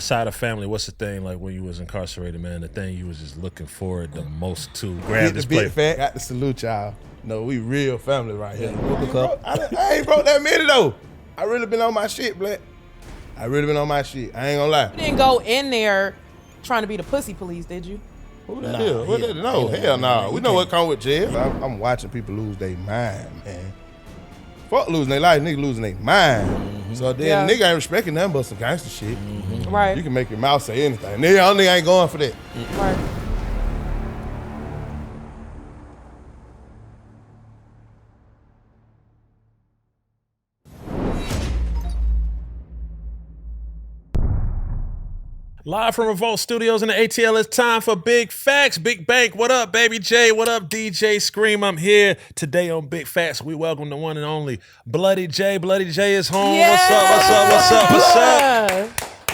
aside of family, what's the thing like when you was incarcerated, man? The thing you was just looking forward the most to? Grab this plate. Big fat. Got to salute y'all. No, we real family right here. Yeah. I ain't broke that many though. I really been on my shit, Black. I really been on my shit. I ain't gonna lie. You didn't go in there trying to be the pussy police, did you? Who that is? What that? No, hell no. We know what come with jail. I'm watching people lose their mind, man. Fuck losing their life, nigga losing their mind. So then nigga ain't respecting nothing but some gangster shit. Right. You can make your mouth say anything. Nigga, I ain't going for that. Right. Live from Revolt Studios in the ATL, it's time for Big Facts. Big Bank, what up, baby Jade? What up, DJ Scream? I'm here today on Big Facts. We welcome the one and only Bloody J. Bloody J is home. Yeah.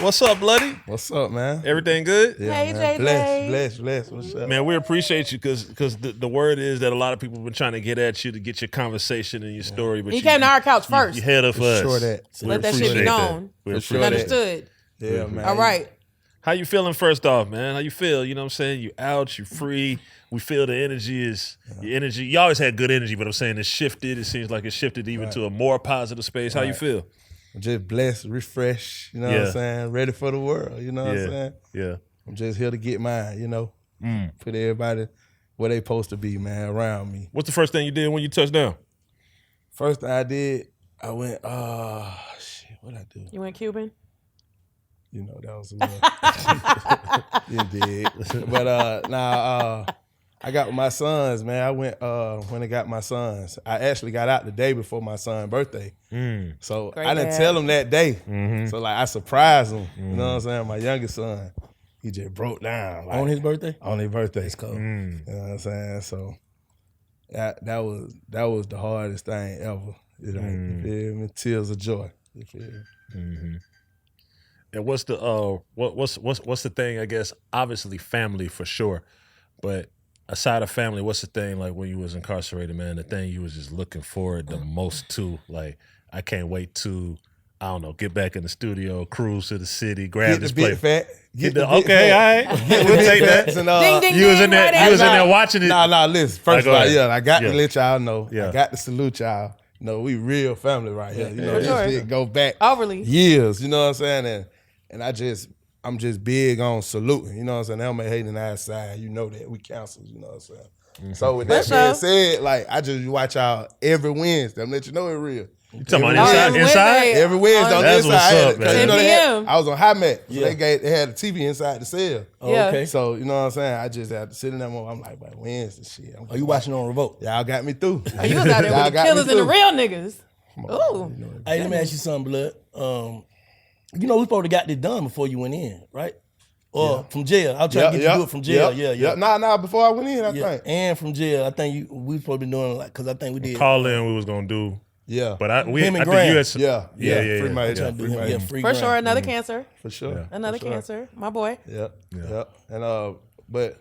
What's up, Bloody? What's up, man? Everything good? Yeah, Hey, man. Jade. Bless. What's up? Man, we appreciate you because the word is that a lot of people have been trying to get at you to get your conversation and your story. But He came to our couch first. You head up for us. Sure that. We Let that shit be appreciate known. We For appreciate sure that. Understood. Yeah, man. All right. How you feeling first off, man? How you feel? You know what I'm saying? You out, you free. We feel the energy is your energy. You always had good energy, but I'm saying it's shifted. It seems like it's shifted even to a more positive space. How you feel? I'm just blessed, refreshed, you know what I'm saying? Ready for the world, you know what I'm saying? Yeah. I'm just here to get mine, you know? Put everybody where they supposed to be, man, around me. What's the first thing you did when you touched down? First thing I did, I went, what'd I do? You went Cuban? You know, that was a little, you did. But I got with my sons, man. I went when I got my sons. I actually got out the day before my son's birthday. So Great I didn't dad. tell him that day. So like I surprised him. You know what I'm saying? My youngest son, he just broke down. Like, On his birthday? on his birthday. That's cool. You know what I'm saying? So that was the hardest thing ever. You know, you feel me? Tears of joy. You feel me? And what's the what's the thing? I guess obviously family for sure, but aside of family, what's the thing like when you was incarcerated, man? The thing you was just looking forward the most to, like I can't wait to, I don't know, get back in the studio, cruise to the city, grab Get this the big plate. fat. Get the big okay, fat. all right, we'll take that. And, Ding, ding, You was in ding, there, right you was in there. there watching it. Nah, listen. First Go of all, ahead. I got Yeah. to let y'all know. Yeah. I got to salute y'all. No, we real family right here. You know, For this sure. shit go back Overly. years. You know what I'm saying? And I'm just big on saluting. You know what I'm saying? They don't make hating outside. You know that. We counsels, you know what I'm saying? So with that For being sure. said, like I just watch y'all every Wednesday. I'm let you know it's real. You talking about Every inside? Wednesday. Inside? Every Wednesday on the That's inside. what's I had up, it, 'cause man. you know they 10 had, p.m. I was on High Mat. So Yeah. they had a TV inside the cell. Yeah. Okay. So, you know what I'm saying? I just had to sit in that moment. I'm like, but Wednesday shit. Are you watching on Revolt? Y'all got me through. Oh, you was out there Y'all with the got me killers and the through. real niggas. Ooh. Hey, let me ask you something, Blood. You know we supposed to got this done before you went in, right? Or from jail. I was trying to get you to do it from jail. Yeah. Nah, before I went in, I think. And from jail, I think we supposed to be doing like, cause I think we did. Call in, we was gonna do, Yeah. but I Him and think you Graham. had Yeah. Free my I'm trying to do him. Yeah, free For grant. sure, another cancer. For sure. Another For sure. cancer. My boy. Yep. And but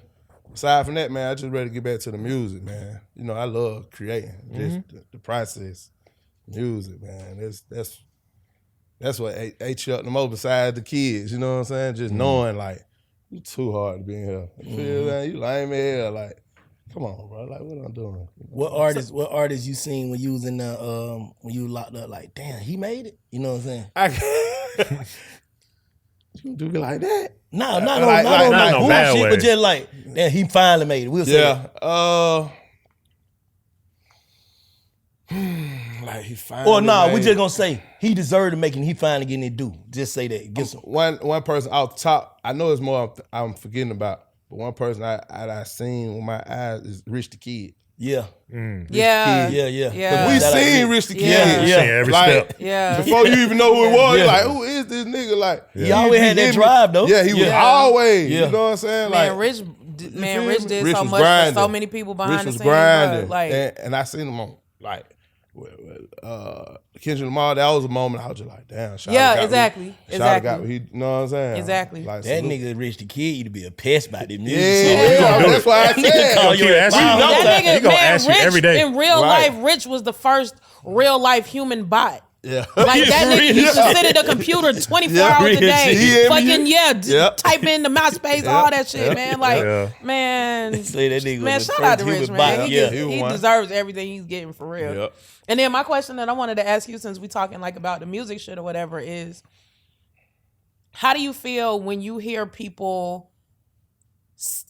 aside from that, man, I just ready to get back to the music, man. You know, I love creating. Just the process. Music, man. That's what ate you up the most besides the kids, you know what I'm saying? Just knowing like you too hard to be in here. You feel that? You lame as hell, like, come on, bro. Like, what I'm doing? What artists you seen when you was in the when you locked up? Like, damn, he made it. You know what I'm saying? I can't. You do me like that? No, not Like- on like- like not in no bad bullshit, way. but just like, damn, he finally made it. We'll say Yeah. that. Like he finally. Or nah, we made just it. gonna say he deserved to make it and he finally getting it due. Just say that. Get some. One person off the top. I know it's more I'm forgetting about, but one person I seen with my eyes is Rich the Kid. Yeah. Yeah. Yeah. Yeah. We That seen like- Rich the Kid. Yeah. Yeah, every like, step. Yeah. Before you even know who it was, Yeah. you're like, who is this nigga? Like, He always had that hit me. drive though. Yeah, he was Yeah. always. Yeah. You know what I'm saying? Man, like, Rich did Rich so was much grinding. for so many people behind Rich the was scenes. grinding. Bro. Like, and I seen him on like Kendrick Lamar. That was a moment I was just like, damn. Shawty Yeah, got exactly. Me. Shawty Exactly. got me. He, you know what I'm saying? Exactly. Like, That salute. nigga Rich the Kid, you'd be a pest by this music. Yeah, do that's it. why I said. Call Keep your asking. ass. that He nigga, gonna man, ask you Rich every day. in real Right. life, Rich was the first real life human bot. Yeah. Like that nigga used to sit at the computer 24 hours a day. Fucking type in the MySpace, all that shit, man. Like, man. Say that nigga Man, was the shout out first to Rich, human man. bot. He deserves everything he's getting for real. Yep. And then my question that I wanted to ask you, since we talking like about the music shit or whatever, is how do you feel when you hear people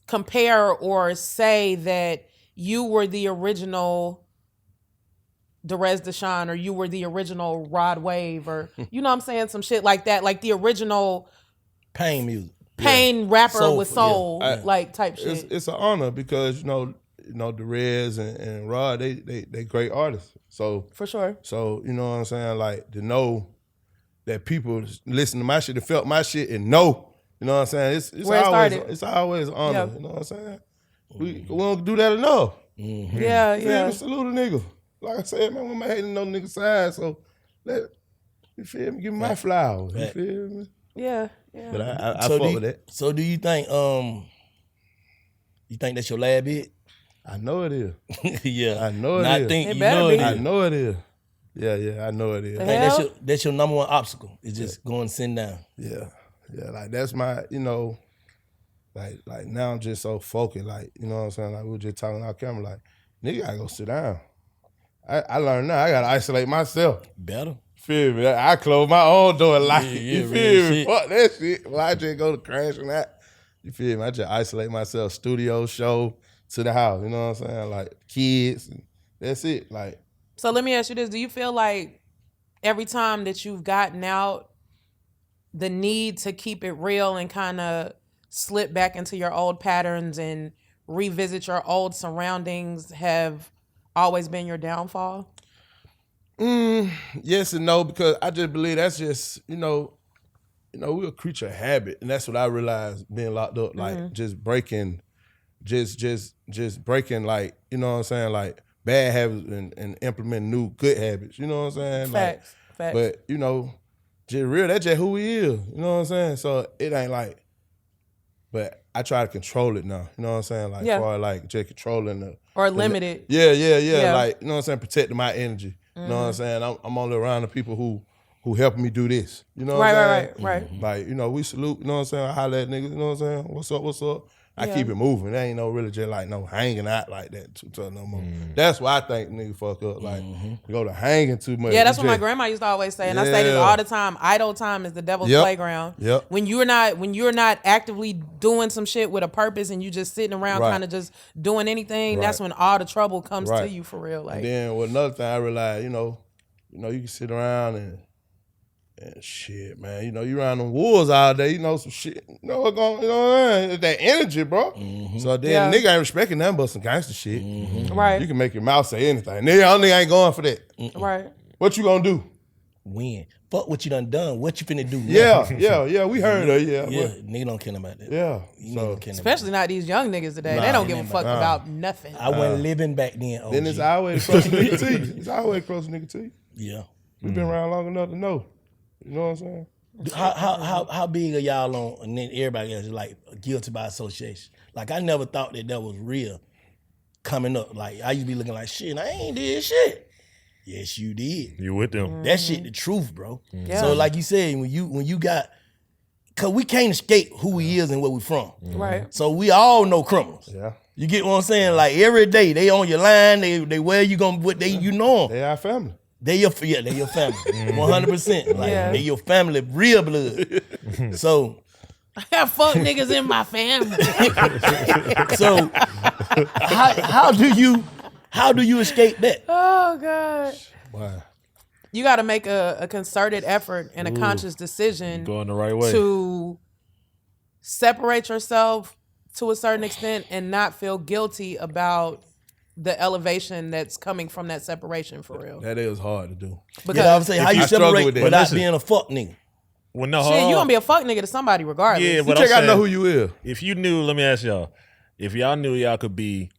compare or say that you were the original Derez Deshawn, or you were the original Rod Wave, or you know what I'm saying, some shit like that, like the original Pain music. rapper Soulful, with soul, yeah. like type shit. It's an honor because you know Derez and Rod, they great artists. So For sure. So you know what I'm saying, like to know that people listen to my shit and felt my shit and know, you know what I'm saying. It's always an honor. Yeah. You know what I'm saying. We don't do that enough. Mm-hmm. Yeah, You feel me? Salute a nigga. Like I said, man, I'm hating no nigga side, so you feel me? Give me my flowers. You feel me? Yeah. But I fuck with that. So do you think that's your lab hit? I know it is. Yeah. I know it I is. think It you better know be. it I is. know it is. Yeah, I know it is. The I think hell? that's your number one obstacle. Is just going sitting down. Yeah, like that's my, like now I'm just so focused, like, you know what I'm saying? Like we were just talking off camera, like, nigga, I go sit down. I learned now, I gotta isolate myself. Better. Feel me? I close my own door at life. Yeah, You real feel me? shit. Fuck that shit. Well, I just go to crashing that. You feel me? I just isolate myself, studio, show, to the house. You know what I'm saying? Like kids, and that's it. Like, So let me ask you this. Do you feel like every time that you've gotten out, the need to keep it real and kind of slip back into your old patterns and revisit your old surroundings have always been your downfall? yes and no, because I just believe that's just, we're a creature of habit. And that's what I realized being locked up, like just breaking, just breaking, like, you know what I'm saying, like bad habits and implementing new good habits. You know what I'm saying? Facts. But, just real, that's just who we is. You know what I'm saying? So it ain't like, but I try to control it now. You know what I'm saying? Like, for like just controlling the. Or limit it. Yeah. Like, you know what I'm saying? Protecting my energy. You know what I'm saying? I'm only around the people who helping me do this. You know what I'm saying? Right. Like, we salute, you know what I'm saying? I holler at niggas, you know what I'm saying? What's up? I keep it moving. There ain't no really just like no hanging out like that too tough no more. That's why I think niggas fuck up. Like, go to hanging too much. Yeah, that's what my grandma used to always say. And I say this all the time. Idle time is the devil's playground. Yep. When you're not actively doing some shit with a purpose and you just sitting around kind of just doing anything, that's when all the trouble comes to you for real. Like, and then with another thing I realized, you can sit around and shit, man. You around them wolves all day, some shit. What's going on? That energy, bro. So then nigga ain't respecting nothing but some gangster shit. right. You can make your mouth say anything. Nigga ain't going for that. Right. What you gonna do? Win. Fuck what you done. What you finna do now? Yeah. We heard her, Yeah, but nigga don't care about that. yeah. You So don't care about Especially not these young niggas today. Nah, they don't they give a ain't fuck about nothing. that. I wasn't living back then. OG. then it's always across the nigga T. It's always across the nigga T. Yeah. We've been around long enough to know. You know what I'm saying? How big are y'all on? And then everybody else is like guilty by association. Like I never thought that was real coming up. Like I used to be looking like shit. I ain't did shit. Yes, you did. You with them? That shit the truth, bro. Yeah. So like you said, when you got, cause we can't escape who we is and where we from. Right. So we all know criminals. Yeah. You get what I'm saying? Like every day they on your line. They where you gonna what they you know 'em. They our family. They your family, 100%. Like they your family, real blood. So I got fuck niggas in my family. so how do you escape that? Oh God. Wow. You got to make a concerted effort and a conscious decision Going the right way. to separate yourself to a certain extent and not feel guilty about the elevation that's coming from that separation for real. That is hard to do. Because You know what I'm saying? How you I struggle separate with that. without Listen. being a fuck nigga? Well, no, shit, you gonna be a fuck nigga to somebody regardless. Yeah, You but check I'm out know saying, who you is. if you knew, let me ask y'all, if y'all knew y'all could be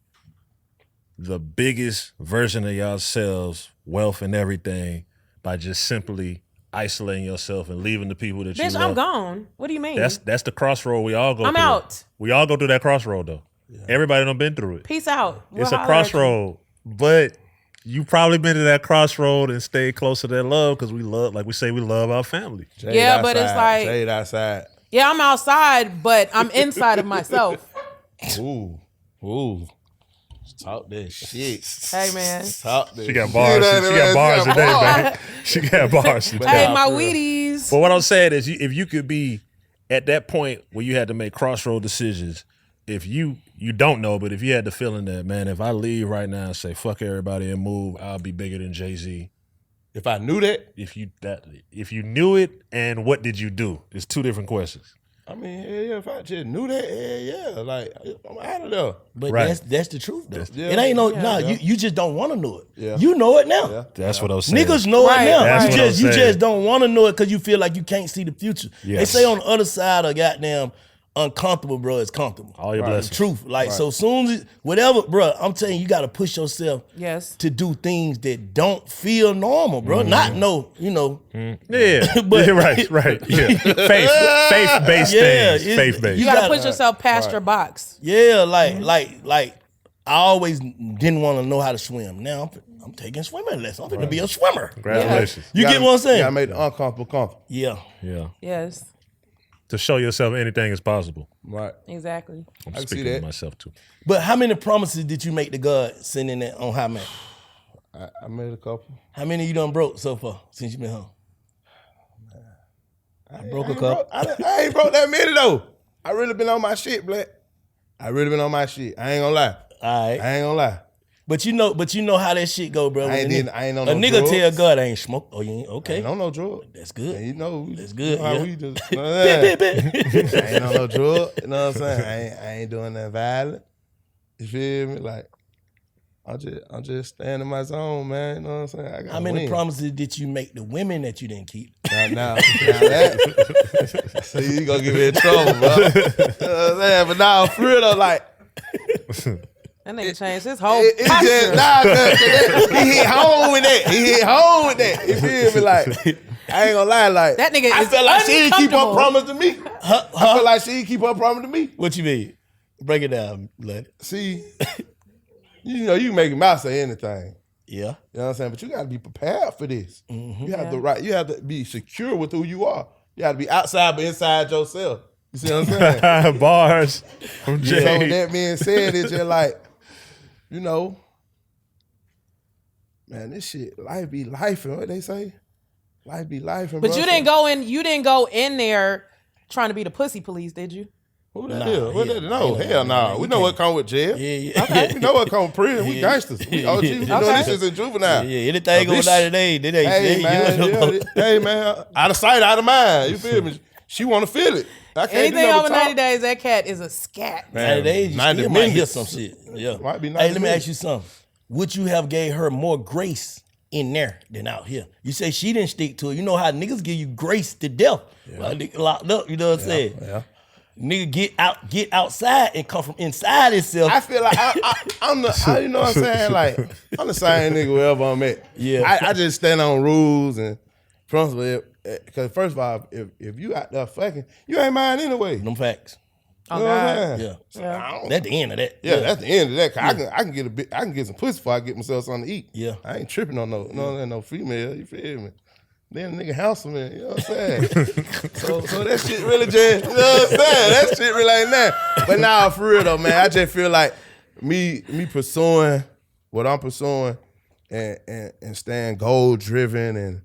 the biggest version of yourselves, wealth and everything, by just simply isolating yourself and leaving the people that you Bitch, love. I'm gone. What do you mean? That's the crossroad we all go I'm through. out. We all go through that crossroad though. Everybody done been through it. Peace out. It's We'll a holler at you. crossroad, but you probably been to that crossroad and stayed close to that love because we love, like we say, we love our family. Jade Yeah, outside, but it's like- Jade outside. Yeah, I'm outside, but I'm inside of myself. Ooh. Talk that shit. Hey, man. Talk that She got shit. bars. Yeah, She got bars she got today, bars. man. She got bars today. Hey, Nah, my for real. Wheaties. But what I'm saying is, if you could be at that point where you had to make crossroad decisions, if you don't know, but if you had the feeling that, man, if I leave right now and say fuck everybody and move, I'll be bigger than Jay-Z. If I knew that, If you knew it, and what did you do? It's two different questions. I mean, hell yeah, if I just knew that, hell yeah, like I'm out of there. But Right. that's the truth though. Yeah. It ain't no Yeah. you just don't want to know it. Yeah. You know it now. Yeah. That's what I was saying. Niggas know Right, it now. That's You what just I'm you saying. just don't want to know it because you feel like you can't see the future. They Yes. say on the other side of goddamn uncomfortable, bro, it's comfortable. All your Right. blessings. Truth. Like so soon as whatever, bro, I'm telling you, you gotta push yourself Yes. to do things that don't feel normal, bro. Not no, Yeah, But- yeah, right. Yeah, faith-based Yeah, things. it- Faith-based. You You gotta gotta- push yourself past your box. yeah, like I always didn't want to know how to swim. Now I'm taking swimming lessons. I'm gonna be a swimmer. Congratulations. You get what I'm saying? You gotta make the uncomfortable comfortable. Yeah. Yeah, Yes, to show yourself anything is possible. Right. exactly. I'm I can see speaking to that. myself too. But how many promises did you make to God sending that on High Man? I made a couple. How many you done broke so far since you been home? I broke a I couple. ain't broke that many though. I really been on my shit, Black. I really been on my shit. I ain't gonna lie. All right. I ain't gonna lie. But you know how that shit go, bro. I ain't When on a no nigga drugs. tell God I ain't smoke. Oh, you ain't I okay. ain't on no drug. That's good. And you know, That's good, You know how yeah. we just, Bet, bet, bet. I ain't on no drug. You know what I'm saying? I ain't doing that violent. You feel me? Like I'm just staying in my zone, man. You know what I'm saying? I got How many promises did you make to women that you didn't keep? Now that. So you gonna get me in trouble, bro. You know what I'm saying? But now for real though, like That nigga changed his whole it posture. just he hit home with that. He hit home with that. You feel me? Like I ain't gonna lie, like That nigga I is felt like she didn't keep her uncomfortable. promise to me. I feel like she didn't keep her promise to me. What you mean? Break it down, blood. See, you know, you can make your mouth say anything. Yeah. You know what I'm saying? But you gotta be prepared for this. Mm-hmm. You have to be secure with who you are. You gotta be outside but inside yourself. You see what I'm saying? Bars from So with Jade. that being said, it's just like, you know, man, this shit, life be life, and what they say? Life be life. But you didn't go in there trying to be the pussy police, did you? Who that Nah, is? What yeah. that? No, Yeah, hell no. yeah, We you know what come with jail. Yeah. Okay, we know what come with prison. We gangsters. We OG. We doing this shit in juvenile. Yeah, anything going bitch- down today, they ain't Hey shit. man, You know, yeah, hey man, out of sight, out of mind. You feel me? She want to feel it. I can't do Anything nothing over but talk. 90 days, that cat is a scat. 90 days, you 90 still might hear minutes. some shit. Yeah. Might be Hey, 90 let me minutes. ask you something. Would you have gave her more grace in there than out here? You say she didn't stick to it. You know how niggas give you grace to death. Like nigga locked up, you know what I'm saying? Yeah. Nigga get outside and come from inside itself. I feel like I'm the, you know what I'm saying? Like, I'm the same nigga wherever I'm at. Yeah. I just stand on rules and principles. Because first of all, if you out there fucking, you ain't mine anyway. Them facts. Oh, You know what I'm God. saying? Yeah. I don't- That's the end of that. Yeah, that's the end of that. 'Cause I can get some pussy before I get myself something to eat. Yeah. I ain't tripping on no female. You feel me? Then the nigga handsome, man. You know what I'm saying? so that shit really just, you know what I'm saying? That shit really ain't that. But now for real though, man, I just feel like me pursuing what I'm pursuing and staying goal driven and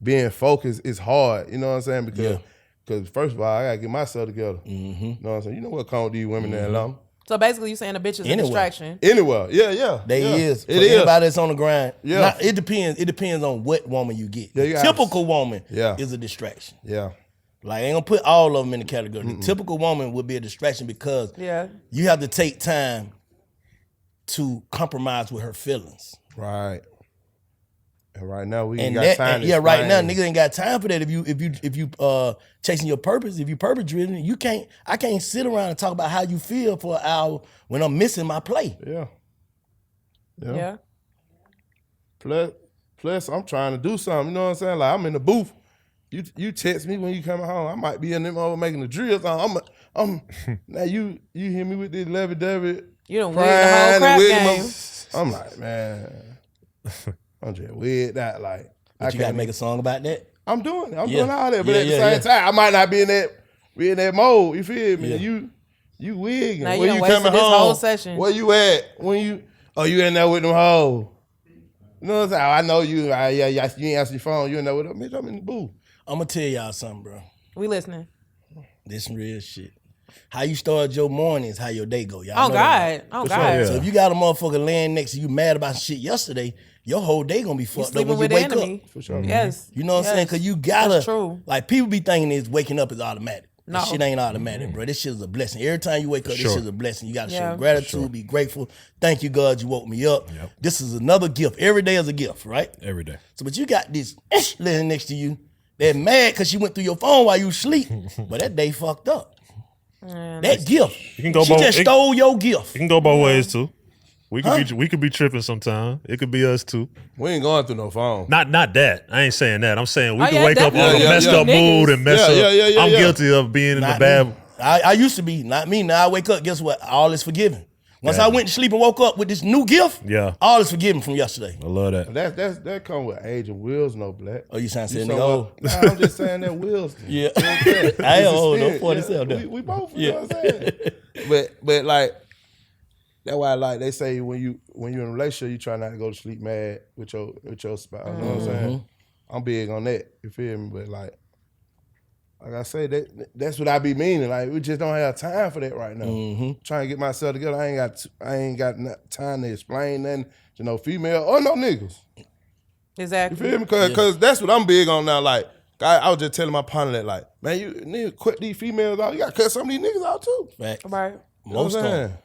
being focused is hard. You know what I'm saying? Because first of all, I gotta get myself together. Mm-hmm. You know what I'm saying? You know what come with these women that long. So basically, you saying a bitch is a Anyway. distraction. Anywhere. Yeah. They yeah. is. It For is. anybody that's on the grind. Yeah. Not- it depends on what woman you get. Yeah, you gotta- Typical woman Yeah. is a distraction. Yeah. Like I ain't gonna put all of them in the category. The typical woman would be a distraction because Yeah. you have to take time to compromise with her feelings. Right. And right now we ain't And got that, time. and to yeah, right now explain. niggas ain't got time for that. If you chasing your purpose, if you purpose driven, I can't sit around and talk about how you feel for an hour when I'm missing my play. Yeah. Yeah. Plus, I'm trying to do something. You know what I'm saying? Like I'm in the booth. You text me when you coming home. I might be in them over making the drills. I'm now you hear me with this lovey-dovey You done win the whole crap game. I'm like, man. I'm just weird that like. But you gotta make a song about that. I'm doing it. I'm Yeah. doing all that, but Yeah, at the yeah, same time, I might not be in that mode. You feel me? Yeah. You wigging. Now you when done you wasted coming this home? whole session. Where you at? You in there with them hoes? You know what I'm saying? I know you. Yeah, you ain't answer your phone. You in there with them? Bitch, I'm in the booth. I'm gonna tell y'all something, bro. We listening. This some real shit. How you start your mornings, how your day go. Y'all Oh know that, God. Oh For God. sure, yeah. So if you got a motherfucker laying next to you mad about shit yesterday, your whole day gonna be You fucked up sleeping when you with the wake enemy. up. For sure. Yes. You know what I'm saying? Cause you gotta, That's true. like people be thinking is waking up is automatic. No. This shit ain't automatic, bro. This shit is a blessing. Every time you wake up, Sure. this shit is a blessing. You gotta Yeah. show gratitude, be grateful. Thank you, God, you woke me up. Yep. This is another gift. Every day is a gift, right? Every day. So, but you got this laying next to you. They're mad because she went through your phone while you sleep. But that day fucked up. That gift. You can go She both- just it- stole your gift. It can go both ways too. We could be tripping sometime. It could be us too. We ain't going through no phone. Not that. I ain't saying that. I'm saying we Oh, can yeah, wake up on definitely. a messed Yeah, up yeah. mood and mess Yeah, up. yeah, I'm yeah. guilty of being in the Not bad. me. I used to be, not me. Now I wake up, guess what? All is forgiven. Once I went to sleep and woke up with this new gift, Yeah. all is forgiven from yesterday. I love that. That come with age and wheels, no black. Oh, you sound saying So, nigga old? nah, I'm just saying that wheels. Yeah. You know what I'm saying? I ain't It's a old, no spirit. 47 Yeah, though. we both, you know what I'm saying? But like, that's why like they say when you're in a relationship, you try not to go to sleep mad with your spouse. You know what I'm saying? I'm big on that. You feel me? But like I say, that's what I be meaning. Like we just don't have time for that right now. Trying to get myself together, I ain't got time to explain nothing to no female or no niggas. You Exactly. feel me? Cause that's what I'm big on now. Like I was just telling my partner that, like, man, you need to cut these females out. You gotta cut some of these niggas out too. Fact. Right. You know what Most I'm of saying? them.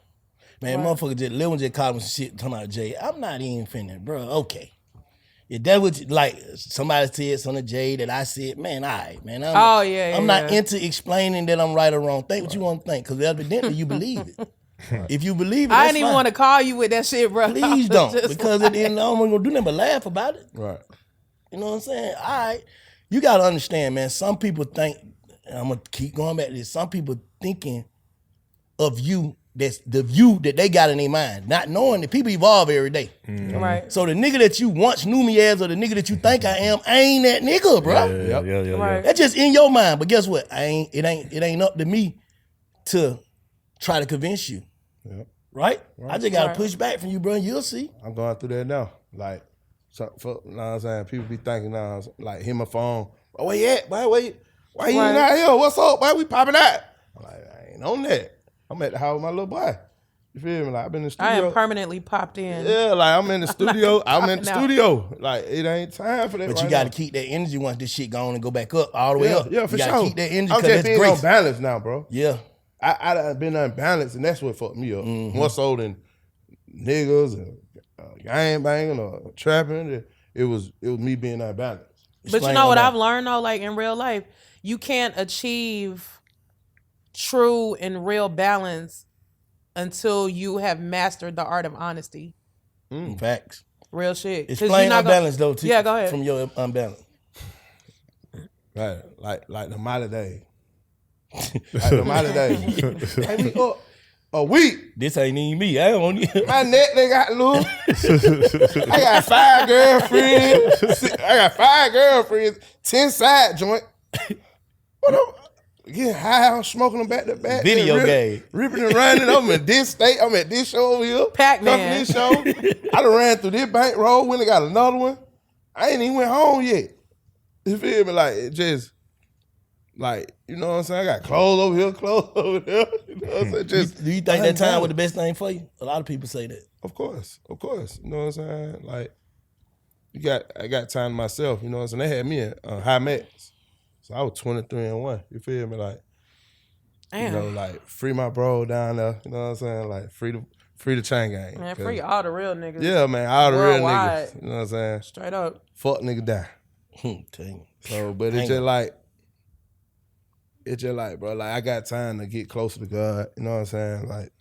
Man, motherfucker just, Lil just called me some shit talking about Jade. I'm not even finna, bro. Okay. If that was like somebody said something to Jade that I said, man, all right, man. I'm not into explaining that I'm right or wrong. Think what you want to think, because evidently you believe it. If you believe it, I that's didn't even fine. want to call you with that shit, bro. Please don't, because at the end, I'm gonna do nothing but laugh about it. Right. You know what I'm saying? All right. You gotta understand, man. Some people think, and I'm gonna keep going back to this. Some people thinking of you, that's the view that they got in their mind, not knowing that people evolve every day. Right. So the nigga that you once knew me as, or the nigga that you think I am, I ain't that nigga, bro. Yeah. Right. That's just in your mind. But guess what? It ain't up to me to try to convince you. Yep. Right? I just gotta Right. push back from you, bro. You'll see. I'm going through that now. Like, you know what I'm saying? People be thinking now, like, hit my phone. Oh, where you at, boy? Why you Right. ain't out here? What's up, boy? We popping out. I'm like, I ain't on that. I'm at the house with my little boy. You feel me? Like, I've been in the studio. I am permanently popped in. Yeah, like, I'm in the studio. I'm in the Popping out. studio. Like, it ain't time for that But right you gotta now. keep that energy once this shit gone and go back up, all the way up. Yeah, for you sure. gotta keep that energy, I'm because just that's being grace. on balance now, bro. Yeah. I done been unbalanced, and that's what fucked me up. More so than niggas and gang banging or trapping. It was me being unbalanced. But you Explain know all what that. I've learned though, like in real life, you can't achieve true and real balance until you have mastered the art of honesty. Facts. Real shit. 'Cause Explain you're not unbalance though, too. Yeah, go ahead. From your unbalance. Right, like the Miley day. Like the Miley day. Hey, we go a week. This ain't even me. I don't need My neck they got loose. I got 5 girlfriends. 10 side joint. What up? Getting high, I'm smoking them back to back. Video Then game. Ripping and running. I'm in this state. I'm at this show over here. Pac-Man. Come to this show. I done ran through this bank roll. When I got another one. I ain't even went home yet. You feel me? Like, it just, like, you know what I'm saying? I got clothes over here, clothes over there. You know what I'm saying? Just, Do you think that time was the best thing for you? A lot of people say that. Of course. You know what I'm saying? Like, I got time to myself. You know what I'm saying? They had me at high max. So I was 23-1. You feel me? Like, Damn. you know, like, free my bro down there. You know what I'm saying? Like, free the chain gang. Man, 'Cause- free all the real niggas. Yeah, man. All the real Worldwide. niggas. You know what I'm saying? Straight up. Fuck nigga down. Dang. So, but it's just like, bro, like, I got time to get closer to God. You know what I'm saying? Like,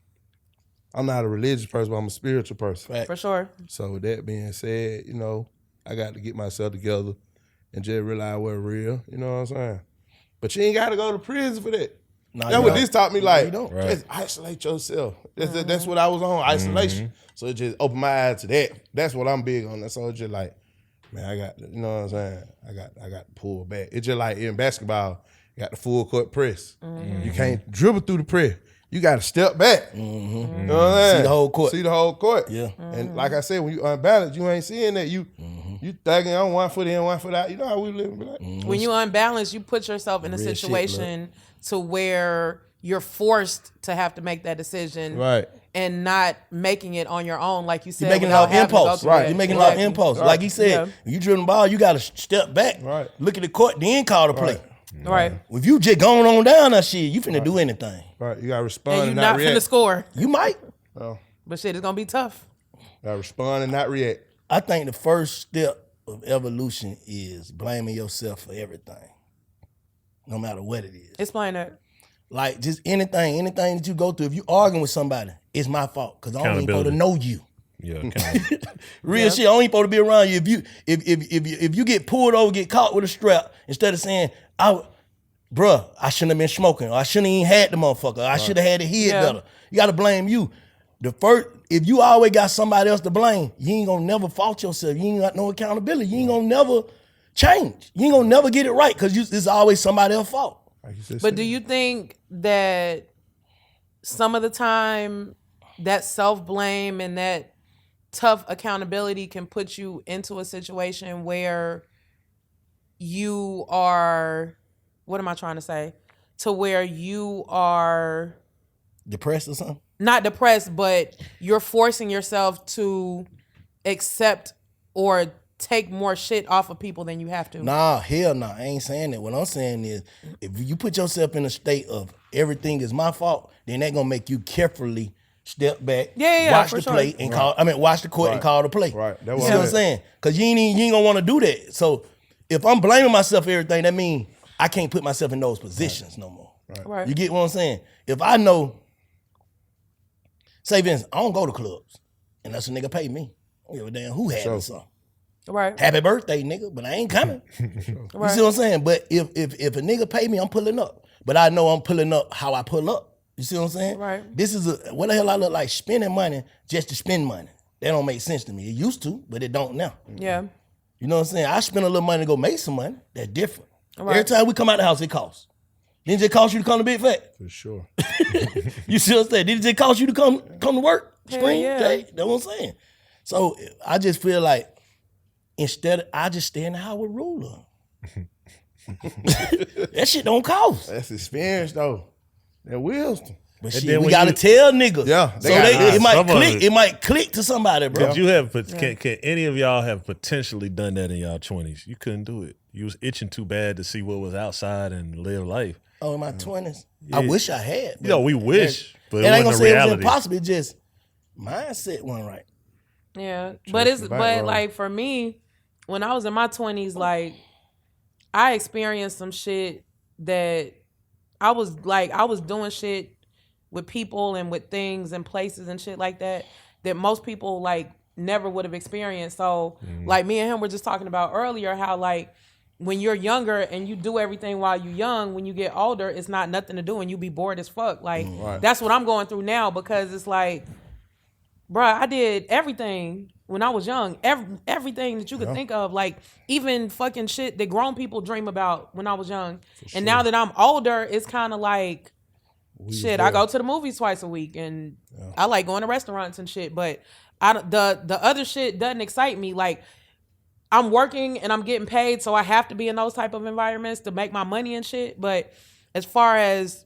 I'm not a religious person, but I'm a spiritual person. Right. For sure. So with that being said, you know, I got to get myself together and just realize we're real. You know what I'm saying? But you ain't got to go to prison for that. Nah, That's you what don't. this taught me. No, Like, you don't. Right. just isolate yourself. That's what I was on, isolation. So it just opened my eyes to that. That's what I'm big on. So it's just like, man, I got, you know what I'm saying? I got to pull back. It's just like in basketball, you got the full court press. You can't dribble through the press. You got to step back. You know what I'm saying? See the whole court. See the whole court. Yeah. And like I said, when you unbalanced, you ain't seeing that. You thugging on 1 foot in, 1 foot out. You know how we live. Like, When you unbalanced, you put yourself in a Real shit, situation to where you're forced to have to make that decision, Right. and not making it on your own, like you said. You're making it without off having to go impulse. through Right. that. You're making it off Exactly. impulse. Right. Like he said, Yeah. when you dribbling the ball, you got to step back, Right. look at the court, then call the play. Right. If you just going on down that shit, you finna do anything. right. You got to respond And and, you're not not react. finna score. You might. But shit, it's gonna be tough. Got to respond and not react. I think the first step of evolution is blaming yourself for everything, no matter what it is. Explain that. Like just anything that you go through. If you arguing with somebody, it's my fault because I don't even supposed to know you. Yeah, kind Real shit. I don't even supposed to be around you. If you get pulled over, get caught with a strap, instead of saying, bruh, I shouldn't have been smoking, or I shouldn't even had the motherfucker, or I should have had it hid better. You gotta blame you. If you always got somebody else to blame, you ain't gonna never fault yourself. You ain't got no accountability. You ain't gonna never change. You ain't gonna never get it right because it's always somebody else's fault. Like you just But said. do you think that some of the time that self-blame and that tough accountability can put you into a situation where you are, what am I trying to say? To where you are Depressed or something? not depressed, but you're forcing yourself to accept or take more shit off of people than you have to. Nah, hell nah. I ain't saying that. What I'm saying is, if you put yourself in a state of everything is my fault, then that gonna make you carefully step back, watch for the sure. play, and watch the court and call the play. Right. That's You what see I'm what I'm saying? Because you ain't gonna want to do that. So if I'm blaming myself for everything, that means I can't put myself in those positions no more. Right. You get what I'm saying? If I know, say Vince, I don't go to clubs unless a nigga pay me. I don't give a damn who had or something. Right. Happy birthday, nigga, but I ain't coming. You see Right. what I'm saying? But if a nigga pay me, I'm pulling up. But I know I'm pulling up how I pull up. You see what I'm saying? Right. This is what the hell I look like spending money just to spend money. That don't make sense to me. It used to, but it don't now. Yeah. You know what I'm saying? I spend a little money to go make some money. That's different. Right. Every time we come out the house, it costs. Didn't it cost you to come to Big Fat? For sure. You see what I'm saying? Did it cost you to come to work? Hell Spring? yeah. Jade? That's what I'm saying. So I just feel like I just stay in the house with Ruler. That shit don't cost. That's experience though. That wisdom. But And shit, then we when gotta you- tell niggas. Yeah, So they gotta- it might some of click. it. It might click to somebody, bro. Did you have? Can any of y'all have potentially done that in y'all 20s? You couldn't do it. You was itching too bad to see what was outside and live life. Oh, in my 20s. I wish I had. You know, we wish, but And I it ain't gonna wasn't say a it was reality. impossible. It just mindset wasn't right. Yeah. But like for me, when I was in my 20s, like I experienced some shit that I was doing shit with people and with things and places and shit like that most people like never would have experienced. So like me and him were just talking about earlier how like when you're younger and you do everything while you're young, when you get older, it's not nothing to do and you be bored as fuck. Like that's what I'm going through now because it's like, bruh, I did everything when I was young. Everything that you could think of, like even fucking shit that grown people dream about when I was young. And now that I'm older, it's kind of like, shit, I go to the movies twice a week and I like going to restaurants and shit. But the other shit doesn't excite me. Like I'm working and I'm getting paid, so I have to be in those type of environments to make my money and shit. But as far as,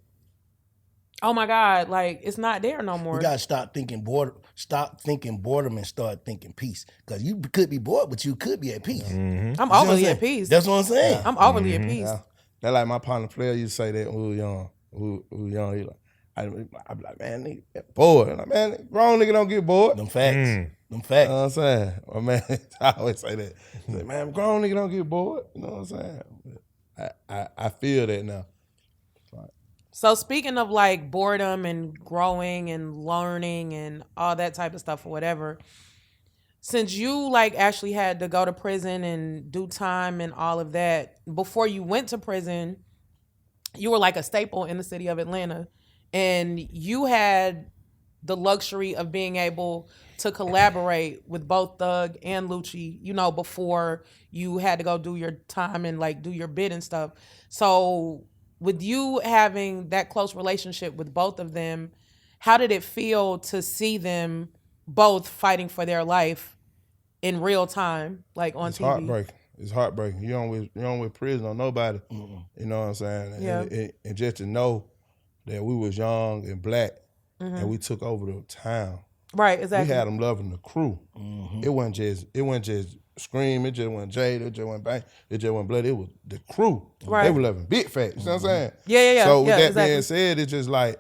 oh my God, like it's not there no more. We gotta stop thinking boredom and start thinking peace. Because you could be bored, but you could be at peace. I'm You see what I'm overly saying? at peace. That's what I'm saying. I'm overly at peace. Yeah. That like my partner player used to say that when we were young. Who young, he like, I be like, man, nigga, bored. I'm like, man, grown nigga don't get bored. Them facts. Them You facts. know what I'm saying? My man, I always say that. He say, man, grown nigga don't get bored. You know what I'm saying? I feel that now. So speaking of like boredom and growing and learning and all that type of stuff or whatever, since you like actually had to go to prison and do time and all of that, before you went to prison, you were like a staple in the city of Atlanta, and you had the luxury of being able to collaborate with both Thug and Lucci, you know, before you had to go do your time and like do your bid and stuff. So with you having that close relationship with both of them, how did it feel to see them both fighting for their life in real time, like on It's TV? heartbreaking. It's heartbreaking. You don't with prison on nobody. You know what I'm saying? Yeah. And just to know that we was young and black and we took over the town. Right, exactly. We had them loving the crew. It wasn't just Scream. It just wasn't Jade. It just wasn't Bang. It just wasn't Blood. It was the crew. Right. They were loving Big Fat. You know what I'm saying? Yeah. So with yeah, that exactly. being said, it's just like,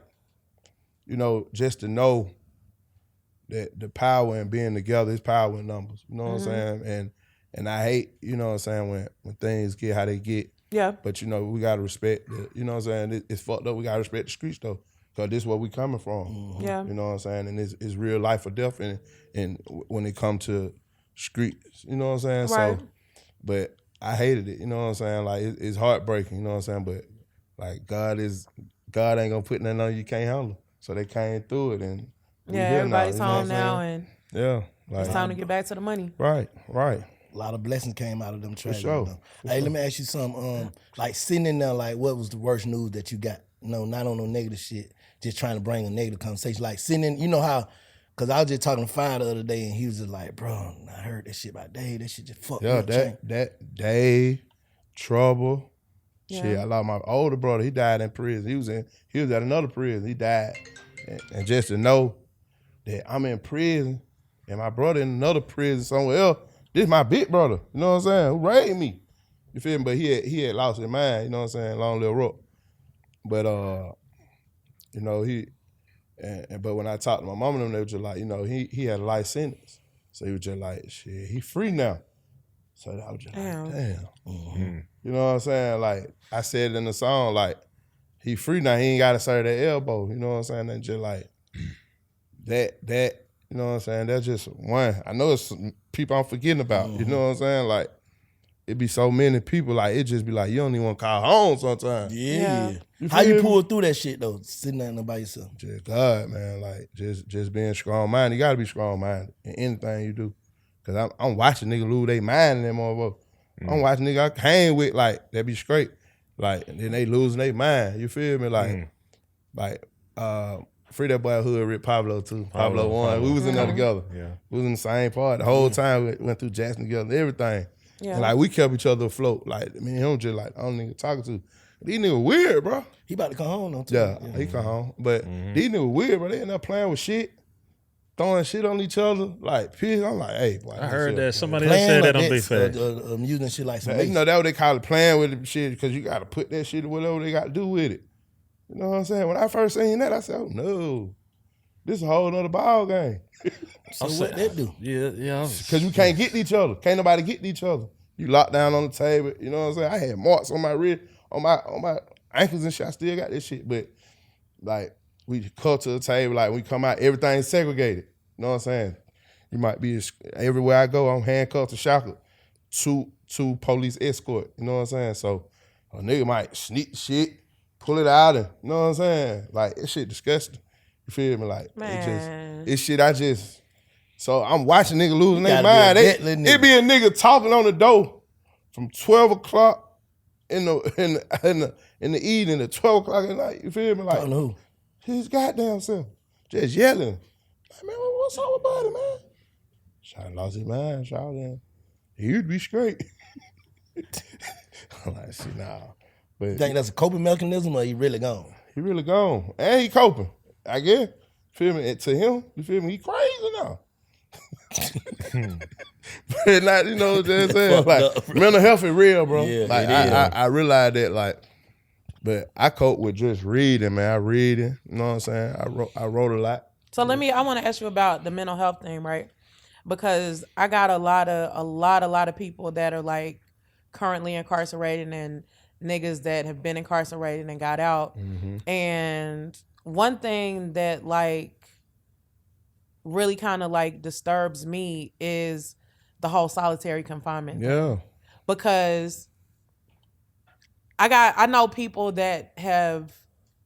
you know, just to know that the power in being together is power in numbers. You know what I'm saying? And I hate, you know what I'm saying, when things get how they get. Yeah. But, you know, we got to respect, you know what I'm saying? It's fucked up. We got to respect the streets, though, because this is where we coming from. Yeah. You know what I'm saying? And it's real life or death and when it come to streets, you know what I'm saying? Right. So, but I hated it, you know what I'm saying? Like, it's heartbreaking, you know what I'm saying? But, like, God ain't going to put nothing on you can't handle. So they came through it, and we Yeah, here everybody's now, you know home what I'm now, saying? and Yeah. Like, it's time to get back to the money. Right. A lot of blessings came out of them tragedies. sure. Though. Hey, let me ask you something. Like sitting in there, like what was the worst news that you got? No, not on no negative shit. Just trying to bring a negative conversation. Like sitting in, you know how? Because I was just talking to Fire the other day, and he was just like, "Bro, I heard that shit about Dave. That shit just fucked me Yeah, up." Chain." that day, trouble. Yeah. Shit, I lost my older brother. He died in prison. He was at another prison. He died, and just to know that I'm in prison and my brother in another prison somewhere else. This my big brother. You know what I'm saying? Who raised me? You feel me? But he had lost his mind. You know what I'm saying? Long little rope. But you know but when I talked to my mom and them, they were just like, you know, he had a life sentence. So he was just like, shit, he free now. So I was just Damn. like, damn. You know what I'm saying? Like, I said in the song, like, he free now, he ain't got to serve that elbow. You know what I'm saying? And just like, that, you know what I'm saying? That's just one. I know it's some people I'm forgetting about. You know what I'm saying? Like, it be so many people, like, it just be like, you don't even want to call home sometimes. Yeah. You How you feel me? pull through that shit though? Sitting there by yourself. Just God, man, like, just being strong-minded. You got to be strong-minded in anything you do. Because I'm watching niggas lose their mind in that motherfucker. I'm watching niggas I came with, like, that be straight. Like, and then they losing their mind. You feel me? Like, Free That Boy Hood with Pablo too. Pablo one. We was in there together. Yeah. We was in the same part. The whole time we went through Jackson together and everything. Yeah. And like we kept each other afloat. Like, I mean, him just like, I don't nigga talking to. These niggas weird, bro. He about to come home though too. Yeah, he come home. But these niggas weird, bro. They end up playing with shit, throwing shit on each other. Like, piss. I'm like, hey, boy. I heard that somebody else Playing said like that on Big that, Fat. using shit like some You know, that's what they call it, playing with the shit, because you got to put that shit, whatever they got to do with it. You know what I'm saying? When I first seen that, I said, oh, no. This is a whole nother ball game. So what that do? Yeah. Because we can't get to each other. Can't nobody get to each other. You locked down on the table. You know what I'm saying? I had marks on my wrist, on my ankles and shit. I still got this shit. But, like, we come to the table, like, we come out, everything's segregated. You know what I'm saying? You might be, everywhere I go, I'm handcuffed to shackled. Two police escort. You know what I'm saying? So, a nigga might sneak shit, pull it out, and, you know what I'm saying? Like, this shit disgusting. You feel me? Like, Man. it's shit so I'm watching niggas losing their gotta be a mind. deadly nigga. It be a nigga talking on the door from 12 o'clock in the evening to 12 o'clock at night. You feel me? Like, Talking to who? his goddamn self. Just yelling. Like, man, what's up about it, man? Shawty lost his mind, Shawty. He'd be straight. I'm like, shit, nah. But You think that's a coping mechanism or he really gone? he really gone. And he coping, I guess. Feel me? And to him, you feel me? He crazy now. But not, you know what I'm saying? Fucked Like, up, bro. mental health is real, bro. Yeah, like, it is. I realized that, like, but I cope with just reading, man. I reading, you know what I'm saying? I wrote a lot. So I want to ask you about the mental health thing, right? Because I got a lot of people that are like currently incarcerated and niggas that have been incarcerated and got out. And one thing that like really kind of like disturbs me is the whole solitary confinement. Yeah. Because I know people that have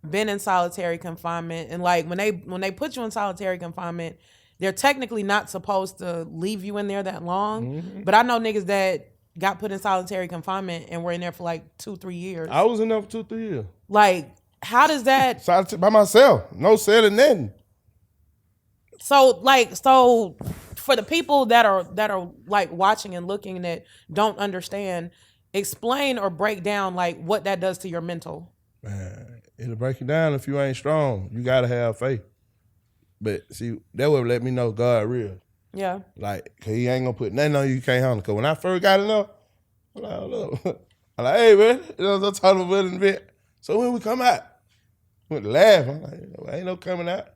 been in solitary confinement, and like when they put you in solitary confinement, they're technically not supposed to leave you in there that long. But I know niggas that got put in solitary confinement and were in there for like 2-3 years. I was in there for 2-3 years. Like, how does that? Solitary by myself, no selling nothing. So for the people that are like watching and looking that don't understand, explain or break down like what that does to your mental. Man, it'll break you down if you ain't strong. You gotta have faith. But see, that would let me know God real. Yeah. Like, cause he ain't gonna put nothing on you can't handle. Cause when I first got in there, I'm like, hold up. I'm like, hey man, you know, I'm talking about it in a bit. So when we come out, went to laugh. I'm like, well, ain't no coming out.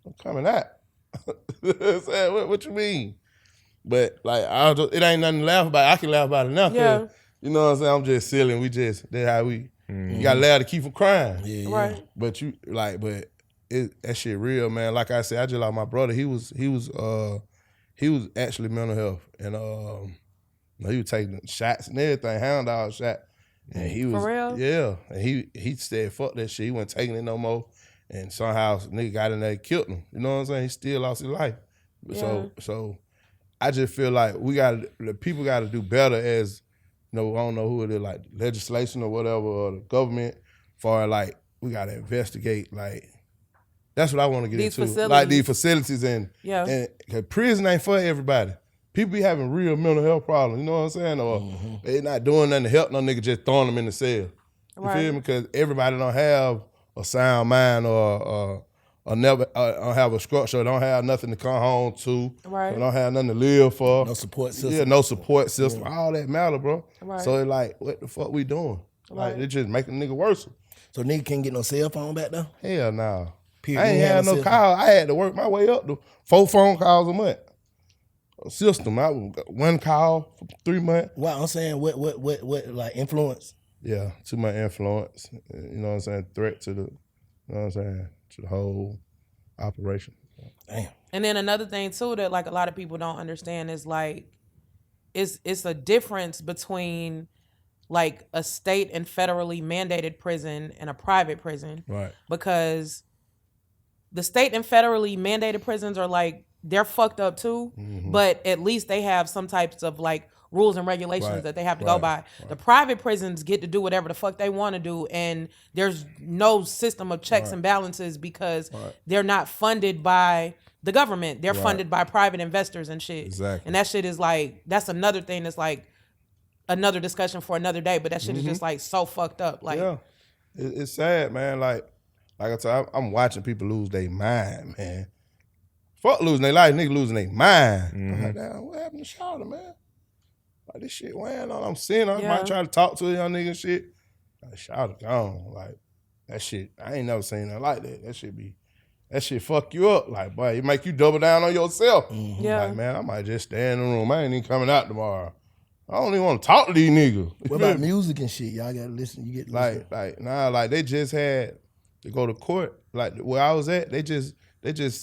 I'm coming out. What you mean? But like, it ain't nothing to laugh about. I can laugh about it now. Yeah. You know what I'm saying? I'm just silly. And that's how we. You gotta laugh to keep from crying. Yeah. Right. But that shit real, man. Like I said, I just like my brother. He was actually mental health, and he was taking shots and everything, hound dog shot, and he was For real? Yeah, and he said fuck that shit. He wasn't taking it no more, and somehow nigga got in there and killed him. You know what I'm saying? He still lost his life. Yeah. So I just feel like the people got to do better as. I don't know who it is, like legislation or whatever, or the government, for like, we got to investigate, like, that's what I want to get These into. facilities. Like these facilities and cause prison ain't for everybody. People be having real mental health problems, you know what I'm saying? Or they not doing nothing to help no nigga, just throwing them in the cell. You feel me? Because everybody don't have a sound mind or never don't have a structure, don't have nothing to come home to, Right. don't have nothing to live for. No support system. Yeah, no support system. All that matter, bro. Right. So it's like, what the fuck we doing? Like, Right. it just making a nigga worse. So nigga can't get no cell phone back there? Hell nah. Period. I ain't had no call. I had to work my way up to 4 phone calls a month. A system. I was 1 call for 3 months. Well, I'm saying what like influence? Yeah, too much influence. You know what I'm saying? Threat to the, you know what I'm saying, to the whole operation. Damn. And then another thing too that like a lot of people don't understand is like it's a difference between like a state and federally mandated prison and a private prison. Right. Because the state and federally mandated prisons are like, they're fucked up too, but at least they have some types of like rules and regulations that they have to go by. The private prisons get to do whatever the fuck they want to do, and there's no system of checks and balances because they're not funded by the government. They're funded by private investors and shit. Exactly. And that shit is like, that's another thing that's like another discussion for another day, but that shit is just like so fucked up. Like, Yeah. It's sad, man. Like I tell you, I'm watching people lose their mind, man. Fuck losing their life, nigga losing their mind. I'm like, damn, what happened to Charlotte, man? Like, this shit weighing on. I'm seeing her. I might try to talk to a young nigga and shit. Like, Charlotte gone. Like, that shit, I ain't never seen nothing like that. That shit fuck you up. Like, boy, it make you double down on yourself. Yeah. Like, man, I might just stay in the room. I ain't even coming out tomorrow. I don't even want to talk to these niggas. What about music and shit? Y'all gotta listen. You get listen. Like they just had to go to court. Like where I was at, they just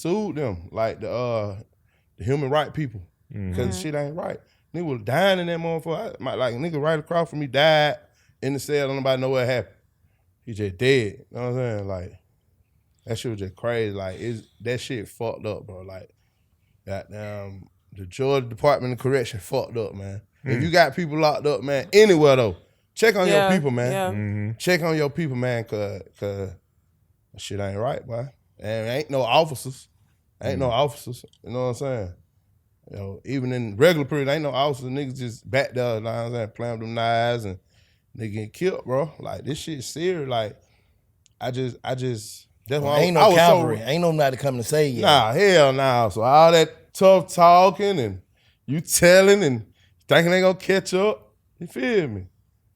sued them. Like the human right people. Because shit ain't right. Nigga was dying in that motherfucker. Like nigga right across from me died in the cell. Don't nobody know what happened. He just dead. You know what I'm saying? Like, that shit was just crazy. Like, that shit fucked up, bro. Like, goddamn, the Georgia Department of Correction fucked up, man. If you got people locked up, man, anywhere though, check on your people, man. Yeah. Check on your people, man, cause that shit ain't right, boy. And ain't no officers. You know what I'm saying? You know, even in regular prison, ain't no officers. Niggas just back there, you know what I'm saying, playing with them knives and they getting killed, bro. Like, this shit serious. Like, I just that's why ain't I no was cavalry. so, Ain't nobody coming to save you. nah, hell nah. So all that tough talking and you telling and thinking they gonna catch up, you feel me?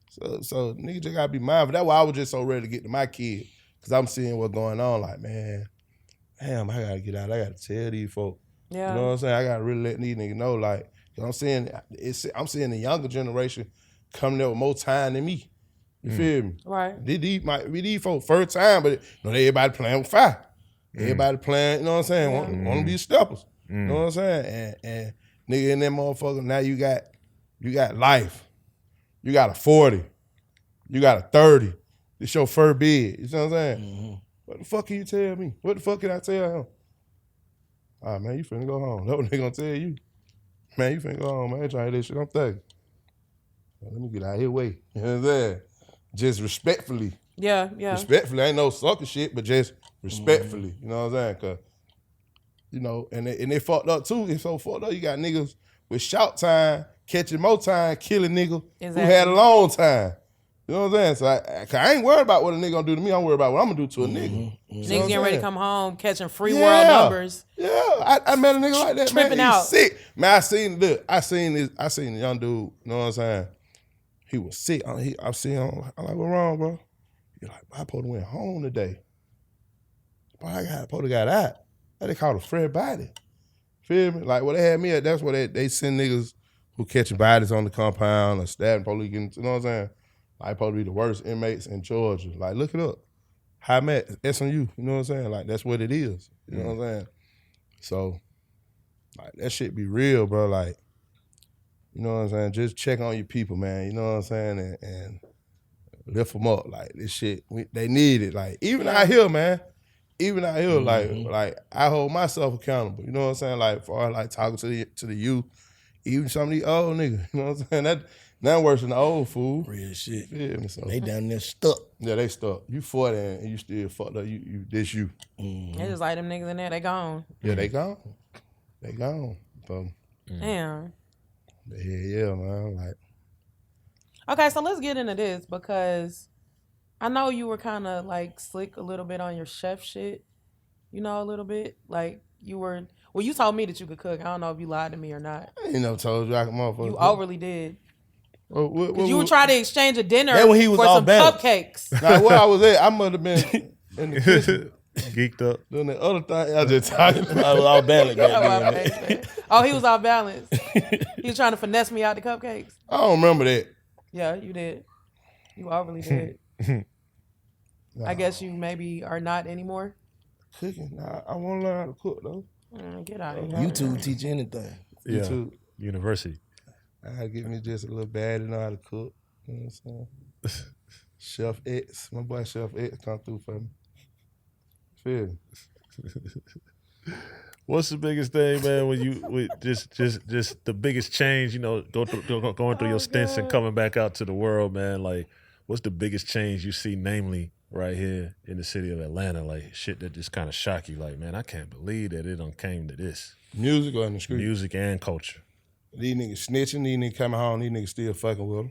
So nigga just gotta be mindful. That's why I was just so ready to get to my kid, cause I'm seeing what's going on. Like, man, damn, I gotta get out. I gotta tell these folks. Yeah. You know what I'm saying? I gotta really let these niggas know. Like, cause I'm seeing the younger generation coming there with more time than me. You feel me? Right. These folks first time, but everybody playing with fire. Everybody playing, you know what I'm saying? Want to be steppers. You know what I'm saying? And nigga in that motherfucker, now you got life. You got a 40. You got a 30. This your fur bid. You know what I'm saying? What the fuck can you tell me? What the fuck can I tell him? All right, man, you finna go home. That's what they gonna tell you. Man, you finna go home, man. Trying to this shit. I'm thinking. Let me get out of here way. You know what I'm saying? Just respectfully. Yeah. Respectfully. Ain't no sucker shit, but just respectfully. You know what I'm saying? Cause, you know, and they fucked up too. It's so fucked up. You got niggas with short time, catching more time, killing niggas who had a long time. You know what I'm saying? So I ain't worried about what a nigga gonna do to me. I'm worried about what I'm gonna do to a nigga. Niggas getting ready to come home, catching free world numbers. Yeah, I met a nigga like that, Tripping man. out. He's sick. Man, I seen the young dude, you know what I'm saying? He was sick. I seen him, I'm like, what wrong, bro? He like, I supposed to went home today. But I supposed to got out. They called a Fred body. Feel me? Like, what they had me at, that's where they send niggas who catching bodies on the compound or stabbing police, you know what I'm saying? Like, supposed to be the worst inmates in Georgia. Like, look it up. High Met, SMU, you know what I'm saying? Like, that's what it is. You know what I'm saying? So, like, that shit be real, bro. Like, you know what I'm saying? Just check on your people, man. You know what I'm saying? And lift them up. Like, this shit, they need it. Like, even out here, man. Even out here, like I hold myself accountable. You know what I'm saying? Like, for like talking to the youth, even some of these old niggas. You know what I'm saying? That worse than the old fool. Real shit. Feel me? So, They down there stuck. yeah, they stuck. You 40 and you still fucked up. You this you. They just like them niggas in there, they gone. Yeah, they gone. They gone. So, Damn. yeah, man. Like, Okay, so let's get into this because I know you were kind of like slick a little bit on your chef shit, you know, a little bit. Like you told me that you could cook. I don't know if you lied to me or not. I ain't never told you I could motherfucker. You overly did. What, You were trying to exchange a dinner That when he was for all some balanced. cupcakes. Now, where I was at, I must have been in the kitchen Geeked up. doing the other thing. I just talking. I was all balanced Oh, back my then. face, man. Oh, he was off balance. He was trying to finesse me out the cupcakes. I don't remember that. Yeah, you did. You overly did. I guess you maybe are not anymore. Cooking. Nah, I want to learn how to cook though. Get out of here. YouTube teach anything. Yeah. YouTube. University. I had to get me just a little bad to know how to cook. You know what I'm saying? Chef X, my boy Chef X come through for me. Feel me? What's the biggest thing, man, when you just the biggest change, you know, going through your stints and coming back out to the world, man? Like, what's the biggest change you see, namely right here in the city of Atlanta? Like, shit that just kind of shock you. Like, man, I can't believe that it done came to this. Music or in the street? Music and culture. These niggas snitching, these niggas coming home, these niggas still fucking with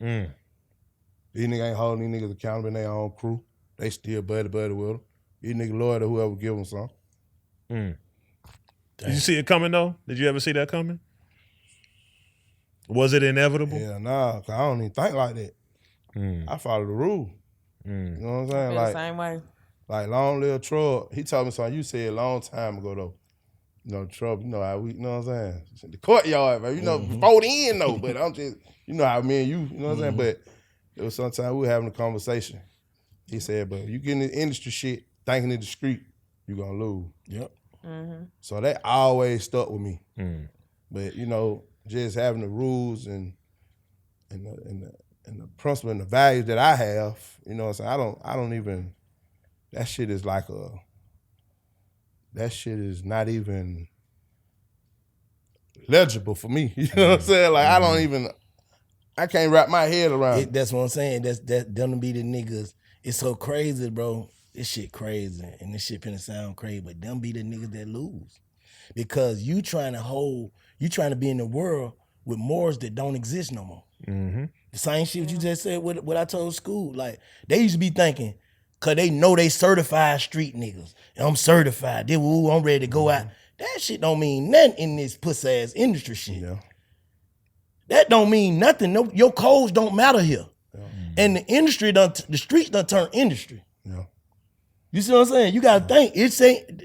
them. These niggas ain't holding these niggas accountable in their own crew. They still buddy with them. These niggas loyal to whoever give them some. Did you see it coming, though? Did you ever see that coming? Was it inevitable? Yeah, nah, cause I don't even think like that. I follow the rule. You know what I'm saying? Feel the same way. Like Long Live Trump, he told me something you said a long time ago though. You know, Trump, you know how we, you know what I'm saying? The courtyard, man, you know, before the end though, but I'm just, you know how me and you know what I'm saying? But it was sometime we were having a conversation. He said, but you get in the industry shit, thinking in the street, you gonna lose. Yep. So that always stuck with me. But you know, just having the rules and the principle and the values that I have, you know what I'm saying? I don't even, that shit is not even legible for me. You know what I'm saying? Like I can't wrap my head around it. That's what I'm saying. That them be the niggas. It's so crazy, bro. This shit crazy, and this shit finna sound crazy, but them be the niggas that lose. Because you trying to be in the world with morals that don't exist no more. The same shit you just said, what I told school. Like, they used to be thinking, cause they know they certified street niggas. And I'm certified. I'm ready to go out. That shit don't mean nothing in this pussy ass industry shit. Yeah. That don't mean nothing. No, your codes don't matter here. And the industry the streets done turn industry. Yeah. You see what I'm saying? You gotta think. It's ain't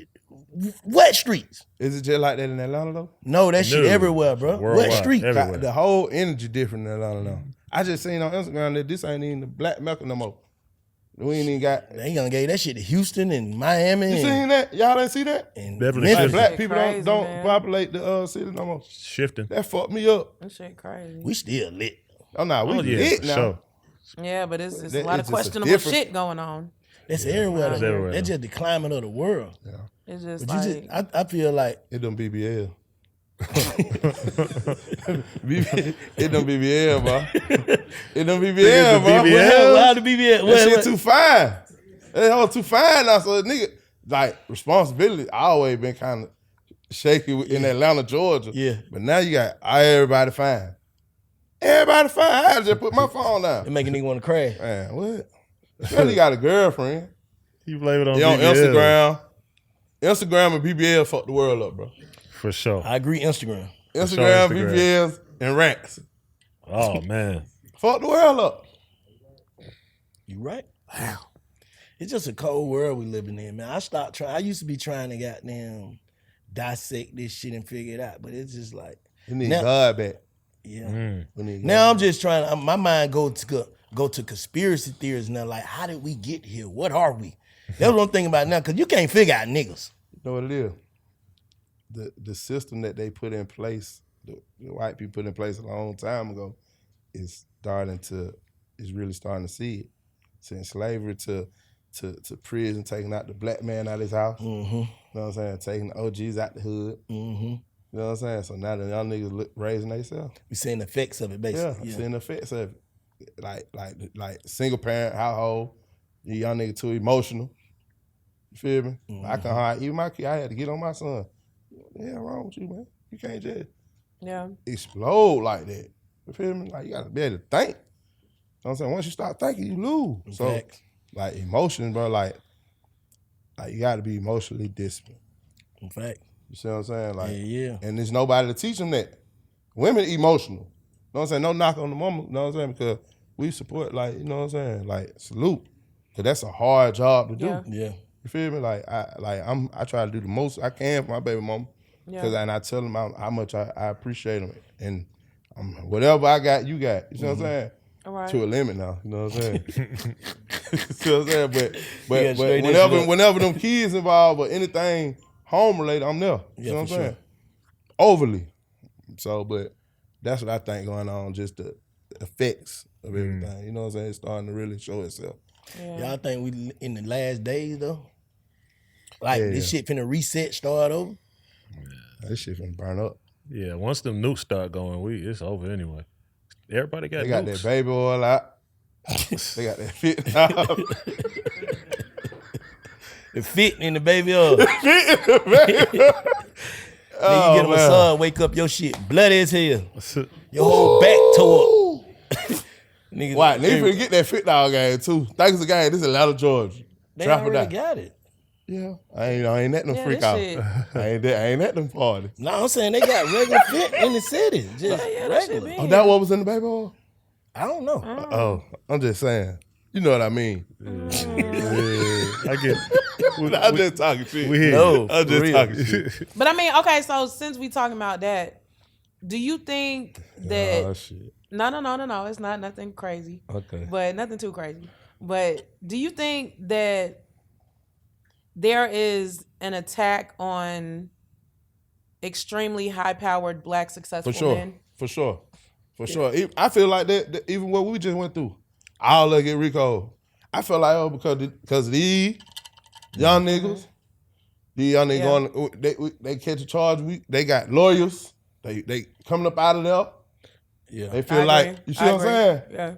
what streets? Is it just like that in Atlanta though? No, that shit No. everywhere, bro. Worldwide, What street? everywhere. The whole energy different in Atlanta now. I just seen on Instagram that this ain't even the black Mecca no more. We ain't even got. They gonna give that shit to Houston and Miami. You and, seen that? Y'all didn't see that? and Beverly Memphis. Hills. Black Shit people crazy, don't man. populate the city no more. Shifting. That fucked me up. That shit crazy. We still lit. Oh, nah, we Oh, yeah, lit for now. sure. Yeah, but it's That- a lot it's of just a questionable different- shit going on. That's everywhere. It's though. everywhere, That's though. just the climate of the world. It's just But like I feel like It don't BBL. It don't BBL, bro. It don't BBL, bro. Why the BBL? That shit too fine. That whole too fine now. So nigga, like responsibility, I always been kind of shaky in Atlanta, Georgia. Yeah. But now you got everybody fine. Everybody fine. I just put my phone down. It make a nigga want to crash. Man, what? Especially got a girlfriend. You blame it on They on BBL. Instagram. Instagram and BBL fucked the world up, bro. For sure. I agree. Instagram. Instagram, Instagram. BBLs, and rants. Oh, man. Fuck the world up. You right? Wow. It's just a cold world we living in, man. I used to be trying to goddamn dissect this shit and figure it out, but it's just like You need Now- God back. yeah. We need Now God. I'm just trying. My mind go to conspiracy theories now. Like, how did we get here? What are we? That's what I'm thinking about now. Cause you can't figure out niggas. You know what it is? The system that they put in place, the white people put in place a long time ago, is really starting to see it. Since slavery to prison, taking out the black man out of his house. Mm-hmm. You know what I'm saying? Taking the OGs out the hood. Mm-hmm. You know what I'm saying? So now the young niggas raising themselves. We seeing the effects of it, Yeah, basically. seeing the effects of it. Like single parent household, you young nigga too emotional. You feel me? I can hide even my kid. I had to get on my son. What the hell wrong with you, man? You can't just yeah. explode like that. You feel me? Like you gotta be able to think. You know what I'm saying? Once you start thinking, you lose. So Facts. like emotion, bro, like you gotta be emotionally disciplined. In fact. You see what I'm saying? Like Yeah. and there's nobody to teach them that. Women emotional. You know what I'm saying? No knock on the mama, you know what I'm saying? Because we support, like, you know what I'm saying? Like, salute. Because that's a hard job to do. Yeah. Yeah. You feel me? Like, I try to do the most I can for my baby mama. Yeah. And I tell them how much I appreciate them. And whatever I got, you got. You see what I'm saying? All right. To a limit now. You know what I'm saying? You see what I'm saying? But Yeah, straight whenever them kids involved or anything home related, I'm there. You know what I'm for saying? Overly. So, but that's what I think going on, just the effects of everything. You know what I'm saying? It's starting to really show itself. Yeah. Y'all think we in the last days though? Like Yeah. this shit finna reset, start over? This shit finna burn up. Yeah, once them nukes start going, it's over anyway. Everybody got They got nukes. that baby oil out. They got that fit out. The fit in the baby oil. Then Oh, you get a man. massage, wake up, your shit bloody as hell. Your whole back tore up. Niggas, Why? They finna get that fit dog game too. Thanks to game. This is Atlanta, Georgia. they Trap or already die. got it. Yeah, I ain't at them Yeah, freak this out. shit- I ain't at them parties. No, I'm saying they got regular fit in the city. Just Yeah, that shit regular. big. Oh, that what was in the baby oil? I don't know. Oh, I'm just saying. You know what I mean? Yeah, I get. I'm just talking shit. We hear No, you. I'm for just real. talking shit. But I mean, okay, so since we talking about that, do you think that Oh shit. no, it's not nothing crazy. Okay. But nothing too crazy. But do you think that there is an attack on extremely high-powered black successful For sure. men? For sure. For sure. I feel like that even what we just went through, all of it get Rico. I feel like because these young niggas, going, they catch a charge. They got lawyers. They coming up out of there. Yeah. They feel I like agree. you see I what I'm agree. saying. Yeah.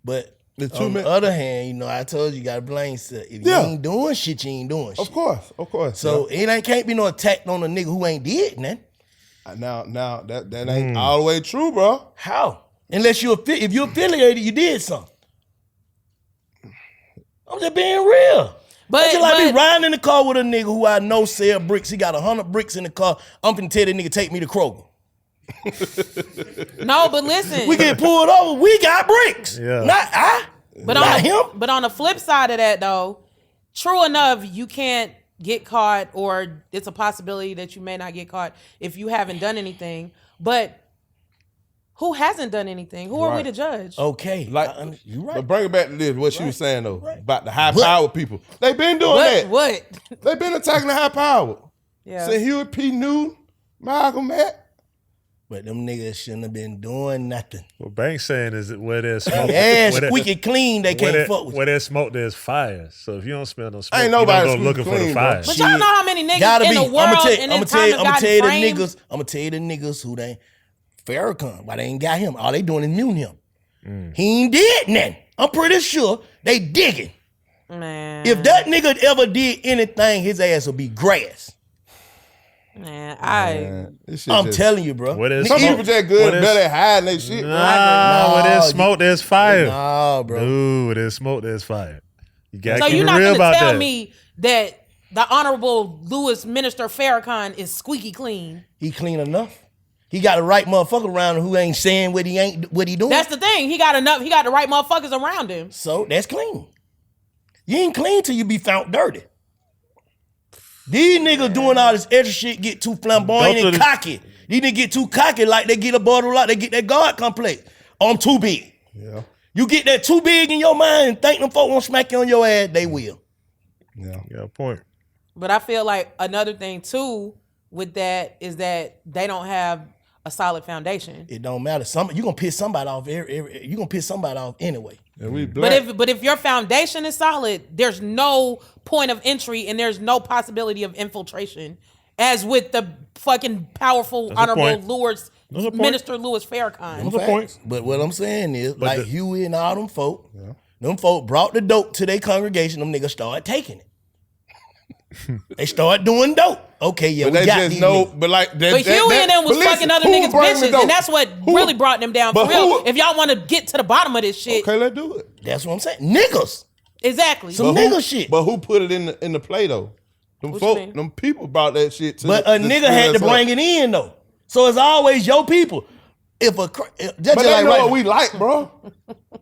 But The two on men- the other hand, you know, I told you gotta blame yourself. If Yeah. you ain't doing shit, you ain't doing shit. Of course. So it can't be no attack on a nigga who ain't did nothing. Now that ain't all the way true, bro. How? Unless if you affiliated, you did something. I'm just being real. But- I just like me but- riding in the car with a nigga who I know sell bricks. He got 100 bricks in the car. I'm finna tell that nigga take me to Kroger. No, but listen. We get pulled over. We got bricks. Yeah. Not I. But not on him. But on the flip side of that, though, true enough, you can't get caught, or it's a possibility that you may not get caught if you haven't done anything. But who hasn't done anything? Who are we Right. to judge? Okay. Like, you right. But bring it back to this, what she was saying though, Right. about the high power people. They been doing that. What? They been attacking the high power. Yeah. St. Hewitt, P. Newton, Malcolm X. But them niggas shouldn't have been doing nothing. What Bank's saying is that where there's smoke, Yeah, where squeaky clean, they can't fuck with where there's smoke, there's fire. So if you don't smell no smoke, Ain't you don't nobody go looking for the squeaky clean, fire. But y'all know how many niggas in the world and in time have gotten framed? I'm gonna tell you the niggas who they Farrakhan, why they ain't got him. All they doing is mute him. He ain't did nothing. I'm pretty sure they digging. Man. If that nigga ever did anything, his ass would be grass. Man, I'm telling you, bro. Some people just good and better at hiding they shit. Nah, where there's smoke, there's fire. Nah, bro. Dude, where there's smoke, there's fire. You gotta so keep you're it not real gonna about tell that. me that the Honorable Louis Minister Farrakhan is squeaky clean? He clean enough. He got the right motherfucker around him who ain't saying what he doing. That's the thing. He got the right motherfuckers around him. So that's clean. You ain't clean till you be found dirty. These niggas doing all this extra shit get too flamboyant and cocky. These niggas get too cocky like they get a bottle like they get that God complex. Oh, I'm too big. Yeah. You get that too big in your mind and think them folk won't smack you on your ass, they will. Yeah. You got a point. But I feel like another thing too with that is that they don't have a solid foundation. It don't matter. You gonna piss somebody off. You gonna piss somebody off anyway. And we black. But if your foundation is solid, there's no point of entry and there's no possibility of infiltration, as with the fucking powerful Honorable Minister Louis Farrakhan. Those are points. But what I'm saying is, like Huey and all them folk, them folk brought the dope to their congregation. Them niggas started taking it. They start doing dope. Okay, yeah, But we they got just these know, niggas. but like But Huey and them was fucking other niggas' bitches, and that's what really brought them down for real. If y'all want to get to the bottom of this shit, okay, let's do it. That's what I'm saying. Niggas. Exactly. Some nigga shit. But who put it in the play though? Them people brought that shit to. But a nigga had to bring it in though. So it's always your people. But they know what we like, bro.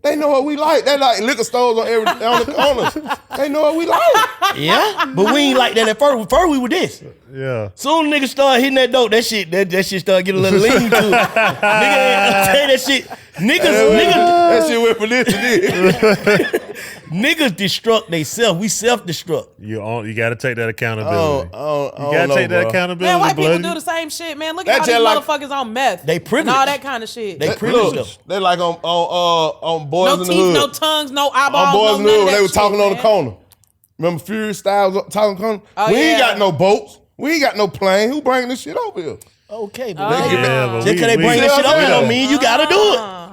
They know what we like. They like liquor stores on the corners. They know what we like. Yeah, but we ain't like that at first. First we were this. Yeah. Soon niggas start hitting that dope. That shit started getting a little lean to it. Nigga, say that shit. Niggas. That shit went from this to this. Niggas destruct theyself. We self-destruct. You got to take that accountability. You I got to don't take know, that bro. accountability. man, white bloody. people do the same shit, man. Look at all these motherfuckers on meth. They privileged. And all that kind of shit. They privileged Look, them. they like on Boys No in the teeth, Hood. no tongues, no On eyeballs, Boys in no the none Hood, of when that they was shit, talking on the man. corner. Remember Fury Styles talking corner? Oh, We ain't yeah. got no boats. We ain't got no plane. Who bringing this shit over here? Okay, but but just because they bring that shit up, it don't mean you gotta do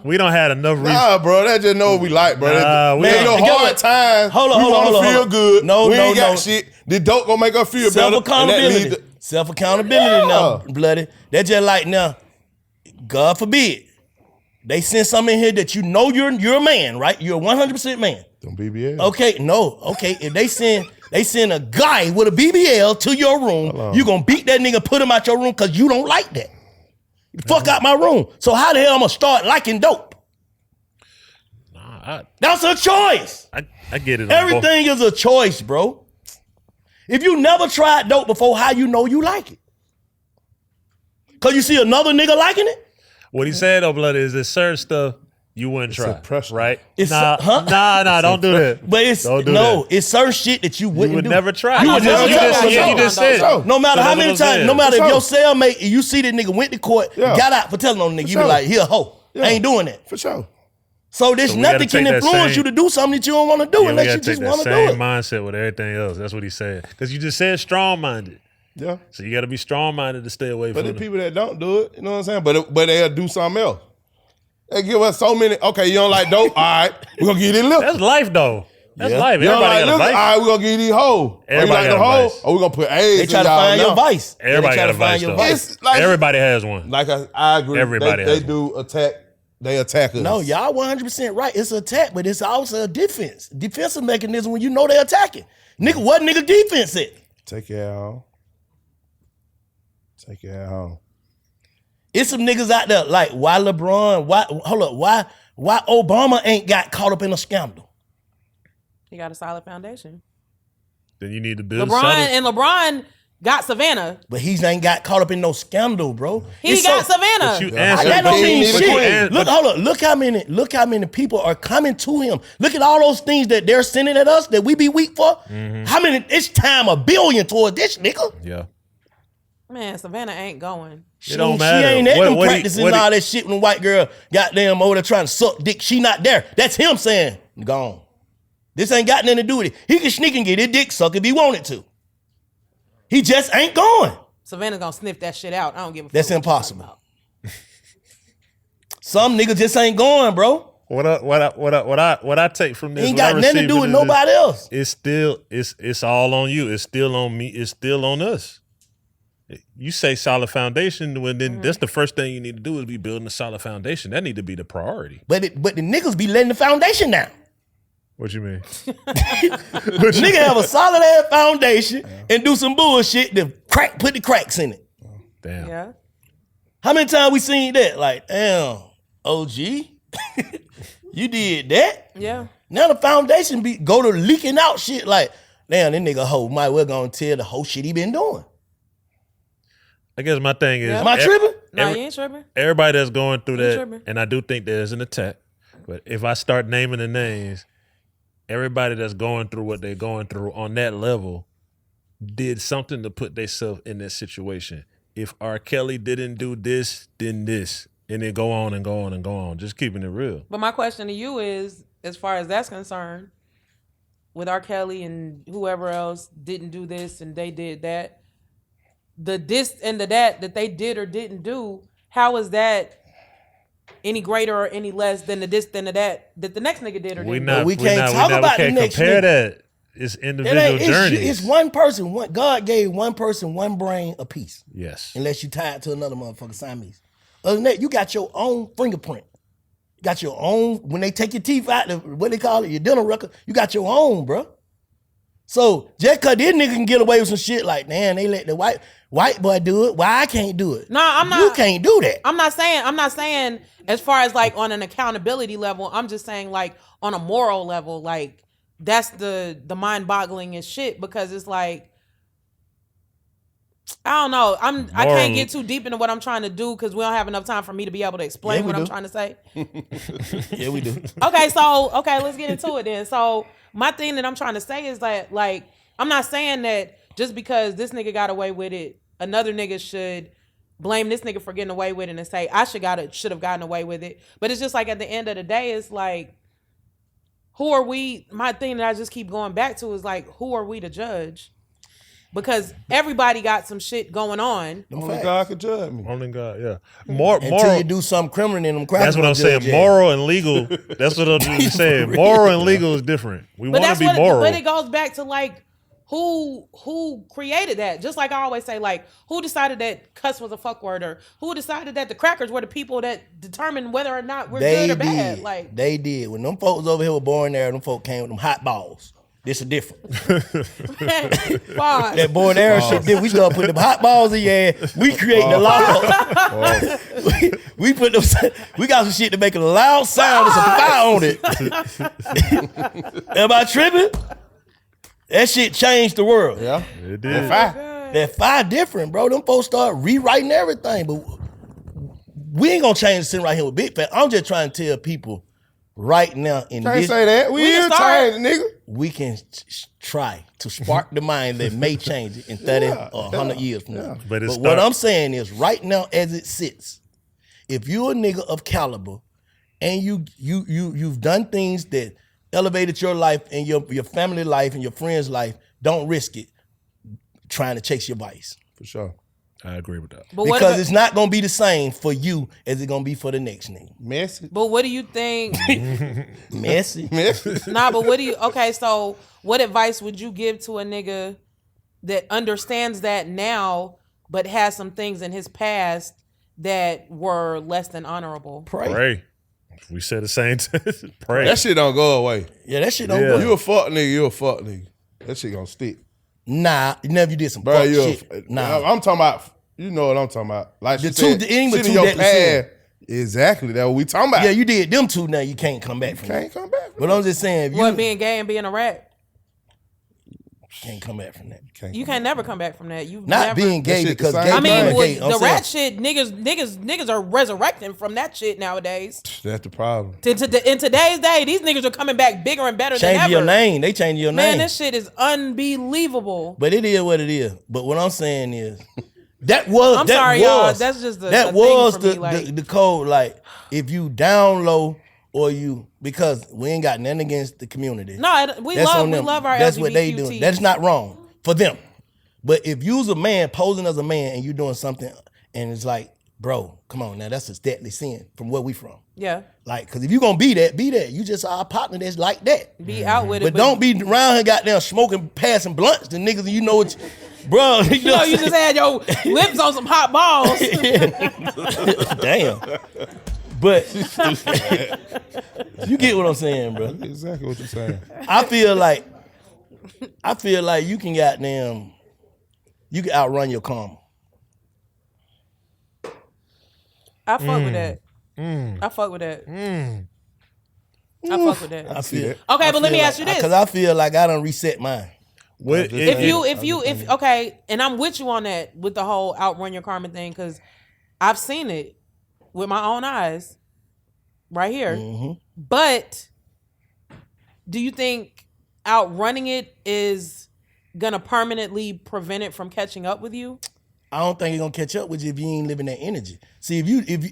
it. We don't have enough reason. Nah, bro, that just know what we like, bro. Nah, we ain't no ain't- hard times. Hold on, we hold on, wanna hold on, feel hold on. good. No, we ain't no, got no. shit. The dope gonna make us feel better. Self-accountability. And that lead Self-accountability now, bloody. That's just like now, God forbid, they send something in here that you know you're a man, right? You're a 100% man. Them BBL. Okay, no. Okay, if they send a guy with a BBL to your room, you gonna beat that nigga, put him out your room because you don't like that. Fuck out my room. So how the hell I'm gonna start liking dope? That's a choice. I get it. Everything is a choice, bro. If you never tried dope before, how you know you like it? Cause you see another nigga liking it? What he said though, blood, is that certain stuff you wouldn't try, oppression. right? It's Nah, don't do that. But it's Don't do no, that. it's certain shit that you wouldn't You would do. never try. You would never try. You just said. sure. No matter So how that's many what I'm times, no matter saying. if your For cellmate, you see that nigga went to court, got out for telling on the nigga, you be sure. like, here, ho. Yeah. I ain't doing that. For sure. So this So we gotta nothing can take that influence same- you to do something that you don't want to do Yeah, we unless gotta you take just that want to do same it. mindset with everything else. That's what he said. Because you just said strong-minded. Yeah. So you got to be strong-minded to stay away But from the it. people that don't do it, you know what I'm saying? But they'll do something else. They give us so many. Okay, you don't like dope? All right, we're gonna give you liquor. That's life, though. That's Yeah. life. You don't Everybody like got a liquor? vice. All right, we're gonna give you these hoes. Everybody you like got the a hoes? vice. Or we're gonna put AIDS They in try to y'all find your now. vice. Everybody They try got to a vice, find your though. vice. It's like, Everybody has one. like I agree. Everybody they has do attack. They attack us. No, y'all 100% right. It's an attack, but it's also a defense. Defensive mechanism when you know they're attacking. Nigga, what nigga defense it? Take it at home. Take it at home. It's some niggas out there like why LeBron, why Obama ain't got caught up in a scandal? He got a solid foundation. Then you need to build LeBron got Savannah. But he ain't got caught up in no scandal, bro. He got Savannah. But you I answered. got no But mean you- shit. Look, hold up. Look how many people are coming to him. Look at all those things that they're sending at us that we be weak for. How many? It's time $1 billion toward this nigga. Yeah. Man, Savannah ain't going. It don't She matter. ain't at them What he- practicing what he- all that shit when the white girl goddamn over there trying to suck dick. She not there. That's him saying, gone. This ain't got nothing to do with it. He can sneak and get his dick sucked if he wanted to. He just ain't going. Savannah's gonna sniff that shit out. I don't give a fuck. That's what you impossible. talking Some niggas just ain't going, bro. What I take from this? Ain't what I got nothing to receive do from with this is nobody else. It's all on you. It's still on me. It's still on us. You say solid foundation, when then that's the first thing you need to do is be building a solid foundation. That need to be the priority. But the niggas be letting the foundation down. What you mean? Nigga have a solid ass foundation and do some bullshit to put the cracks in it. Damn. about. Yeah. How many times we seen that? Like, damn, OG, you did that. Yeah. Now the foundation go to leaking out shit like, damn, this nigga hoe might well gonna tell the whole shit he been doing. I guess my thing is, Yeah. Am I tripping? No, you ain't tripping. everybody that's going through that, tripping. and I do think there's an attack. But if I start naming the names, everybody that's going through what they're going through on that level did something to put themselves in that situation. If R. Kelly didn't do this, then this, and then go on and go on and go on. Just keeping it real. But my question to you is, as far as that's concerned, with R. Kelly and whoever else didn't do this and they did that, the this and the that they did or didn't do, how is that any greater or any less than the this than the that the next nigga did or We didn't not. we we can't not, talk we not, about we the can't next compare nigga. that. It's individual journeys. It's one person. God gave one person one brain a piece. Yes. Unless you tie it to another motherfucker Siamese. Other than that, you got your own fingerprint. You got your own, when they take your teeth out, what they call it, your dental record, you got your own, bro. So just cause this nigga can get away with some shit like, damn, they let the white boy do it, why I can't do it? No, I'm not. You can't do that. I'm not saying as far as like on an accountability level. I'm just saying like on a moral level, like that's the mind-boggling as shit, because it's like, I don't know. I can't get too deep into what I'm trying to do because we don't have enough time for me to be able to explain what I'm trying to say. Yeah, we do. Okay, let's get into it then. So my thing that I'm trying to say is that, like, I'm not saying that just because this nigga got away with it, another nigga should blame this nigga for getting away with it and say I should have gotten away with it. But it's just like at the end of the day, it's like, who are we? My thing that I just keep going back to is like, who are we to judge? Because everybody got some shit going on. Only God can judge me. Only God, yeah. Until Moral. you do something criminal in them crackers. That's what I'm saying. Moral and legal. That's what I'm saying. real. Moral and legal is different. We But want to that's be what. moral. But it goes back to like who created that. Just like I always say, like, who decided that cuss was a fuck word, or who decided that the crackers were the people that determined whether or not we're good or bad. Like they did. When them folks over here were born there, them folks came with them hot balls. This is different. fine. That boy there shit did. We started putting them hot balls in your ass. We create the law. we put them. We got some shit to make a loud sound with some fire on it. Am I tripping? That shit changed the world. Yeah. It did. That fire different, bro. Them folks start rewriting everything. But we ain't gonna change sitting right here with Big Fat. I'm just trying to tell people right now in Can't this, say that. We can here start. change, nigga. we can try to spark the mind that may change it in 30 or 100 years from now. But it's what I'm saying is right now as it sits, if you're a nigga of caliber and you've done things that elevated your life and your family life and your friends' life, don't risk it trying to chase your vice. For sure. I agree with that. But what Because about- it's not gonna be the same for you as it's gonna be for the next nigga. Messy. But what do you think? Messy. Messy. Nah, but what do you? Okay, so what advice would you give to a nigga that understands that now, but has some things in his past that were less than honorable? Pray. We said the same thing. Pray. That shit don't go away. Yeah, that shit don't Yeah. go. You a fuck nigga, you a fuck nigga. That shit gonna stick. Nah, you never did some Bro, fuck you shit. Nah. I'm talking about, you know what I'm talking about. Like The she two- said, the ain't but shit in two your that the same. past. Exactly, that's what we talking about. Yeah, you did them two. Now you can't come back from that. Can't come back. But I'm just saying, if you What, being gay and being a rat? can't come back from that. You can't never come back from that. You Not never, being gay That shit the because same. gay I mean, being well, gay. I'm the saying, rat shit, niggas are resurrecting from that shit nowadays. That's the problem. In today's day, these niggas are coming back bigger and better than changing ever. your name. They changing your Man, name. this shit is unbelievable. But it is what it is. But what I'm saying is, I'm sorry, y'all. That's just the thing for me, like, the code. Like, if you down low or you, because we ain't got nothing against the community. No, we love our That's LGBTQT. what they do. That's not wrong for them. But if you's a man posing as a man and you doing something and it's like, bro, come on now, that's a deadly sin from where we from. Yeah. Like, because if you gonna be that, be that. You just our partner that's like that. Be out with it. But don't be around here goddamn smoking, passing blunts to niggas and you know what, bro. You know you just had your lips on some hot balls. Damn. But you get what I'm saying, bro. That's exactly what you're saying. I feel like you can you can outrun your karma. I fuck with that. I fuck with that. I fuck with that. I see that. Okay, but let me ask you this. Because I feel like I done reset mine. If okay, and I'm with you on that with the whole outrun your karma thing, because I've seen it with my own eyes right here. Mm-hmm. But do you think outrunning it is gonna permanently prevent it from catching up with you? I don't think it's gonna catch up with you if you ain't living that energy. See, if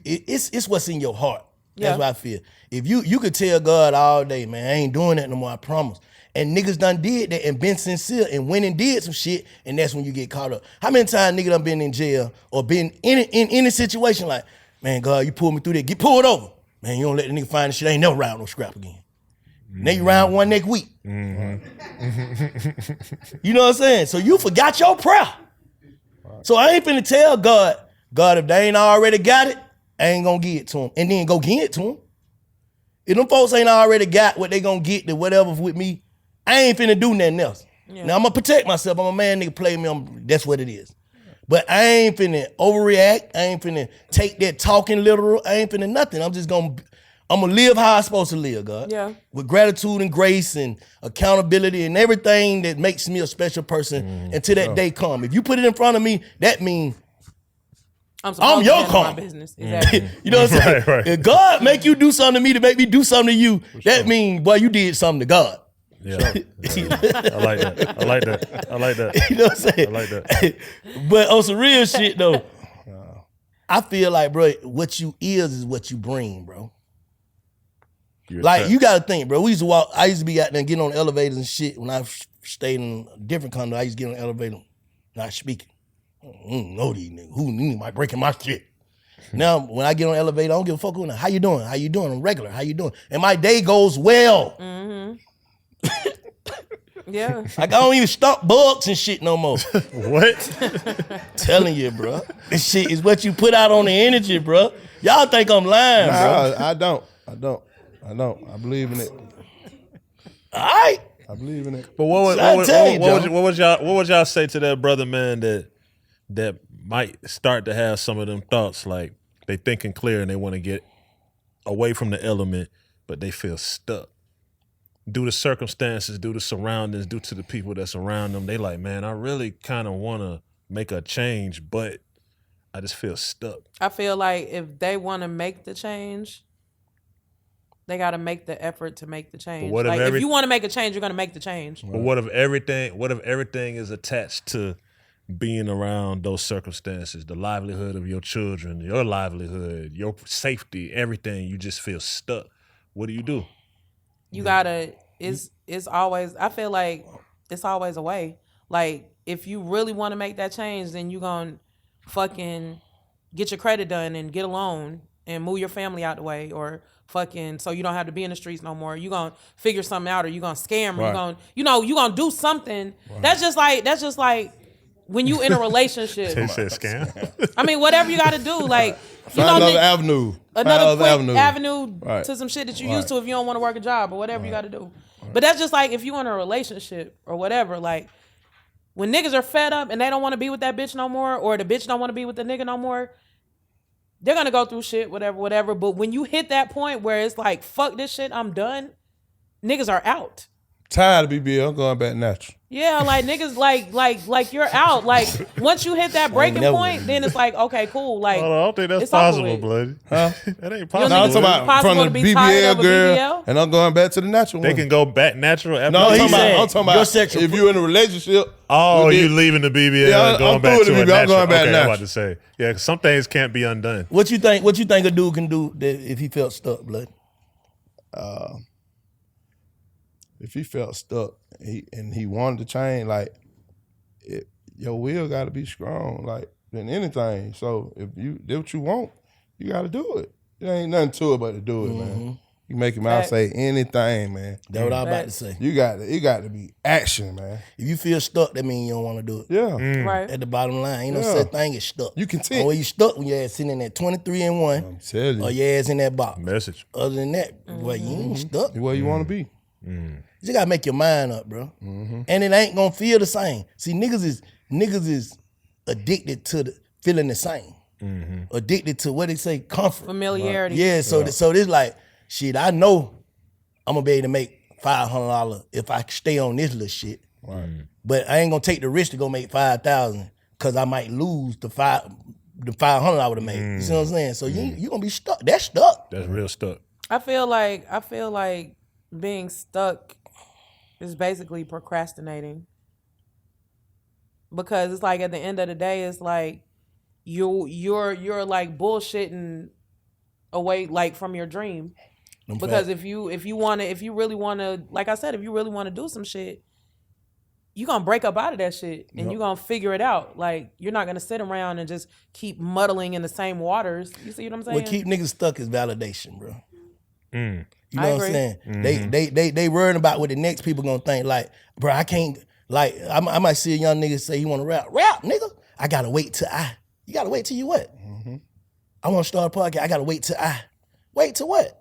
it's what's in your heart. That's what I feel. If you could tell God all day, man, I ain't doing that no more, I promise. And niggas done did that and been sincere and went and did some shit, and that's when you get caught up. How many times nigga done been in jail or been in any situation like, man, God, you pulled me through that, get pulled over. Man, you don't let the nigga find the shit, I ain't never round no scrap again. Mm-hmm. Now you round one next week. Mm-hmm. You know what I'm saying? So you forgot your prayer. So I ain't finna tell God, if they ain't already got it, I ain't gonna give it to him. And then go give it to him. If them folks ain't already got what they gonna get to whatever with me, I ain't finna do nothing else. Yeah. Now I'm gonna protect myself. I'm a man, nigga play me, that's what it is. But I ain't finna overreact. I ain't finna take that talking literal. I ain't finna nothing. I'm gonna live how I'm supposed to live, God. Yeah. With gratitude and grace and accountability and everything that makes me a special person until that day come. If you put it in front of me, that means I'm your karma. Business. Exactly. You know what I'm saying? Right. If God make you do something to me to make me do something to you, that means, boy, you did something to God. Yeah. I like that. You know what I'm saying? I like that. But on some real shit though, I feel like, bro, what you is what you bring, bro. Like, you gotta think, bro. I used to be out there and get on elevators and shit. When I stayed in a different condo, I used to get on the elevator, not speaking. I don't know these niggas. Who might breaking my shit? Now, when I get on the elevator, I don't give a fuck who. How you doing? How you doing? I'm regular. How you doing? And my day goes well. Mm-hmm. Yeah. Like, I don't even stomp bugs and shit no more. What? Telling you, bro. This shit is what you put out on the energy, bro. Y'all think I'm lying, bro. I don't. I believe in it. All right. I believe in it. But what would y'all say to that brother, man, that might start to have some of them thoughts, like they thinking clear and they want to get away from the element, but they feel stuck due to circumstances, due to surroundings, due to the people that's around them. They like, man, I really kind of want to make a change, but I just feel stuck. I feel like if they want to make the change, they got to make the effort to make the change. Like, if you want to make a change, you're going to make the change. But what if everything is attached to being around those circumstances, the livelihood of your children, your livelihood, your safety, everything, you just feel stuck? What do you do? You gotta, it's always, I feel like it's always a way. Like, if you really want to make that change, then you gonna fucking get your credit done and get a loan and move your family out the way, or fucking so you don't have to be in the streets no more. You gonna figure something out, or you gonna scam, or you gonna do something. Right. That's just like when you in a relationship. They said scam. I mean, whatever you got to do, like another avenue, right, to some shit that you used to if you don't want to work a job or whatever you got to do. Right. But that's just like if you in a relationship or whatever. Like when niggas are fed up and they don't want to be with that bitch no more, or the bitch don't want to be with the nigga no more, they're gonna go through shit, whatever. But when you hit that point where it's like, fuck this shit, I'm done, niggas are out. tired of BBL. I'm going back natural. Yeah, like niggas, like you're out. Like once you hit that breaking never point, then it's like, okay, cool. Like I don't think that's it's over possible, with. bloody. Huh? That ain't You possible. don't No, I'm think talking it's about possible from to the be tired BBL of a girl, BBL? and I'm going back to the natural They one. can go back natural after. No, I'm he talking said about, I'm talking your about sexual if you're in a relationship. Oh, with you it- leaving the BBL Yeah, and going I'm back through to with a the BBL, I'm natural. going back Okay, I'm natural. about to say. Yeah, 'cause some things can't be undone. What you think a dude can do that if he felt stuck, blood? If he felt stuck and he wanted to change, like your will got to be strong, like than anything. So if that's what you want, you got to do it. There ain't nothing to it but to do it, man. You make him out Facts. say anything, man. That's what I was about to Facts. say. It got to be action, man. If you feel stuck, that means you don't want to do it. Yeah, Right. At the bottom line, ain't no Yeah. such thing as stuck. You content. Or you stuck when your ass sitting in that 23-1, I'm telling or you, your ass in that box. Message. Other than that, boy, you ain't stuck. where you want to be. You just gotta make your mind up, bro. And it ain't gonna feel the same. See, niggas is addicted to feeling the same. Addicted to what they say, comfort. Familiarity. Yeah, so this like, shit, I know I'm gonna be able to make $500 if I stay on this little shit. But I ain't gonna take the risk to go make 5,000 because I might lose the 500 I would have made. You see what I'm saying? So you gonna be stuck. That's stuck. That's real stuck. I feel like being stuck is basically procrastinating. Because it's like at the end of the day, it's like you're like bullshitting away like from your dream. Because if you really wanna, like I said, if you really wanna do some shit, you gonna break up out of that shit and you gonna figure it out. Like you're not gonna sit around and just keep muddling in the same waters. You see what I'm saying? What keep niggas stuck is validation, bro. You know I what I'm agree. saying? They worrying about what the next people gonna think. Like, bro, I can't. Like, I might see a young nigga say he want to rap, nigga. I gotta wait till You gotta wait till you what? I want to start a podcast. I gotta wait till wait till what?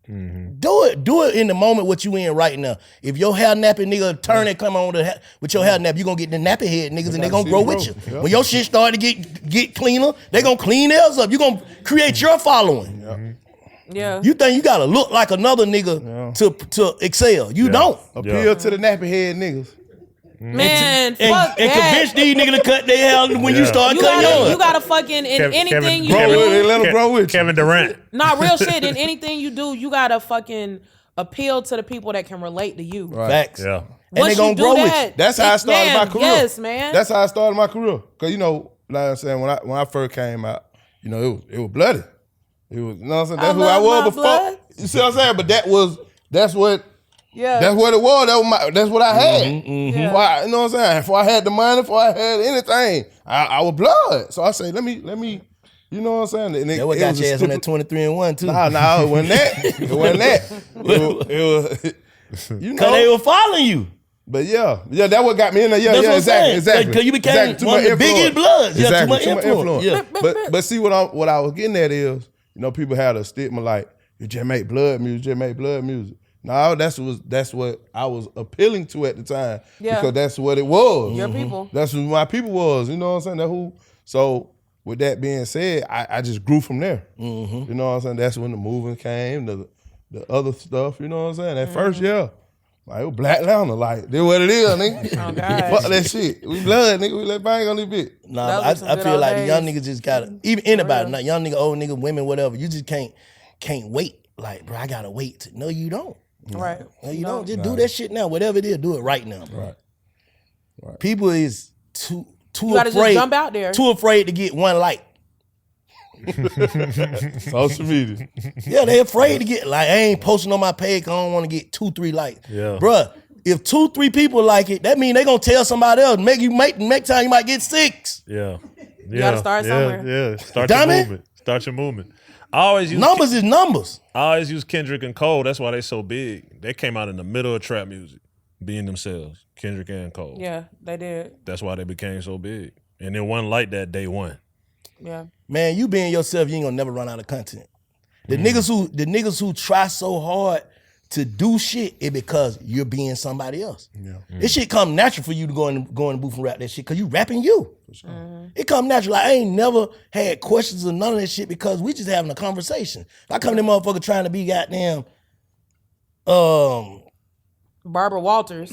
Do it in the moment what you in right now. If your hair nappy nigga turn and come on with your hair nap, you gonna get the nappy head niggas and they gonna see grow the with you. growth. Yeah. When your shit start to get cleaner, they gonna clean theirs up. You gonna create your following. Yeah. You think you gotta look like another nigga to excel? You don't. Appeal to the nappy head niggas. Man, And fuck that. convince these niggas to cut their hair when you start You cutting yours. gotta fucking in anything you Grow with it, do. let them grow with you. Kevin Durant. Not real shit. In anything you do, you gotta fucking appeal to the people that can relate to you. Facts. Yeah. And Once they gonna you do grow with that, you. That's how I started my career. Yes, man. That's how I started my career. Cause you know, like I'm saying, when I first came out, you know, it was bloody. It was, you know what I'm saying? That's who I love was my before. blood. You see what I'm saying? But that's what Yeah. it was. That's what I had. Yeah. Before you know what I'm saying? Before I had the money, before I had anything, I was blood. So I say, let me, you know what I'm saying? And That what got your ass on that 23-1 too. Nah, it wasn't that. It wasn't that. It was you Cause know. they were following you. But yeah, that what got me in there. Yeah, That's yeah, what I'm saying. exactly. Cause you became Too one of much the biggest influence. bloods. Yeah, too Exactly, much influence. Yeah. But see what I was getting at is, you know, people had a stigma like, you just make blood music. No, that's what I was appealing to at the time. Yeah. Because that's what it was. Your people. That's who my people was. You know what I'm saying? That who. So with that being said, I just grew from there. You know what I'm saying? That's when the moving came, the other stuff. You know what I'm saying? That first year. Like, it was Black Lantern, like, this what it is, nigga. Oh, God. Fuck that shit. We blood, nigga. We let bang on this bitch. Nah, Those but are some I good feel old like the days. young niggas just gotta, even anybody, real. not young nigga, old nigga, women, whatever. You just can't wait. Like, bro, I gotta wait. No, you don't. Right. No, you don't. Just do that shit now. Whatever it is, do it right now, bro. Right. People is too gotta just afraid. jump out there. Too afraid to get one like. Social media. Yeah, they afraid to get like. I ain't posting on my page 'cause I don't want to get 2-3 likes. Yeah. Bruh, if 2-3 people like it, that mean they gonna tell somebody else. Make time you might get 6. Yeah. You gotta start somewhere. Yeah. Start Dummy. your movement. Start your movement. I always use Numbers is numbers. I always use Kendrick and Cole. That's why they so big. They came out in the middle of trap music, being themselves. Kendrick and Cole. Yeah, they did. That's why they became so big. And it wasn't like that day one. Yeah. Man, you being yourself, you ain't gonna never run out of content. The niggas who try so hard to do shit is because you're being somebody else. Yeah. This shit come natural for you to go in the booth and rap that shit because you rapping you. It come natural. Like, I ain't never had questions or none of that shit because we just having a conversation. I come to that motherfucker trying to be goddamn Barbara Walters.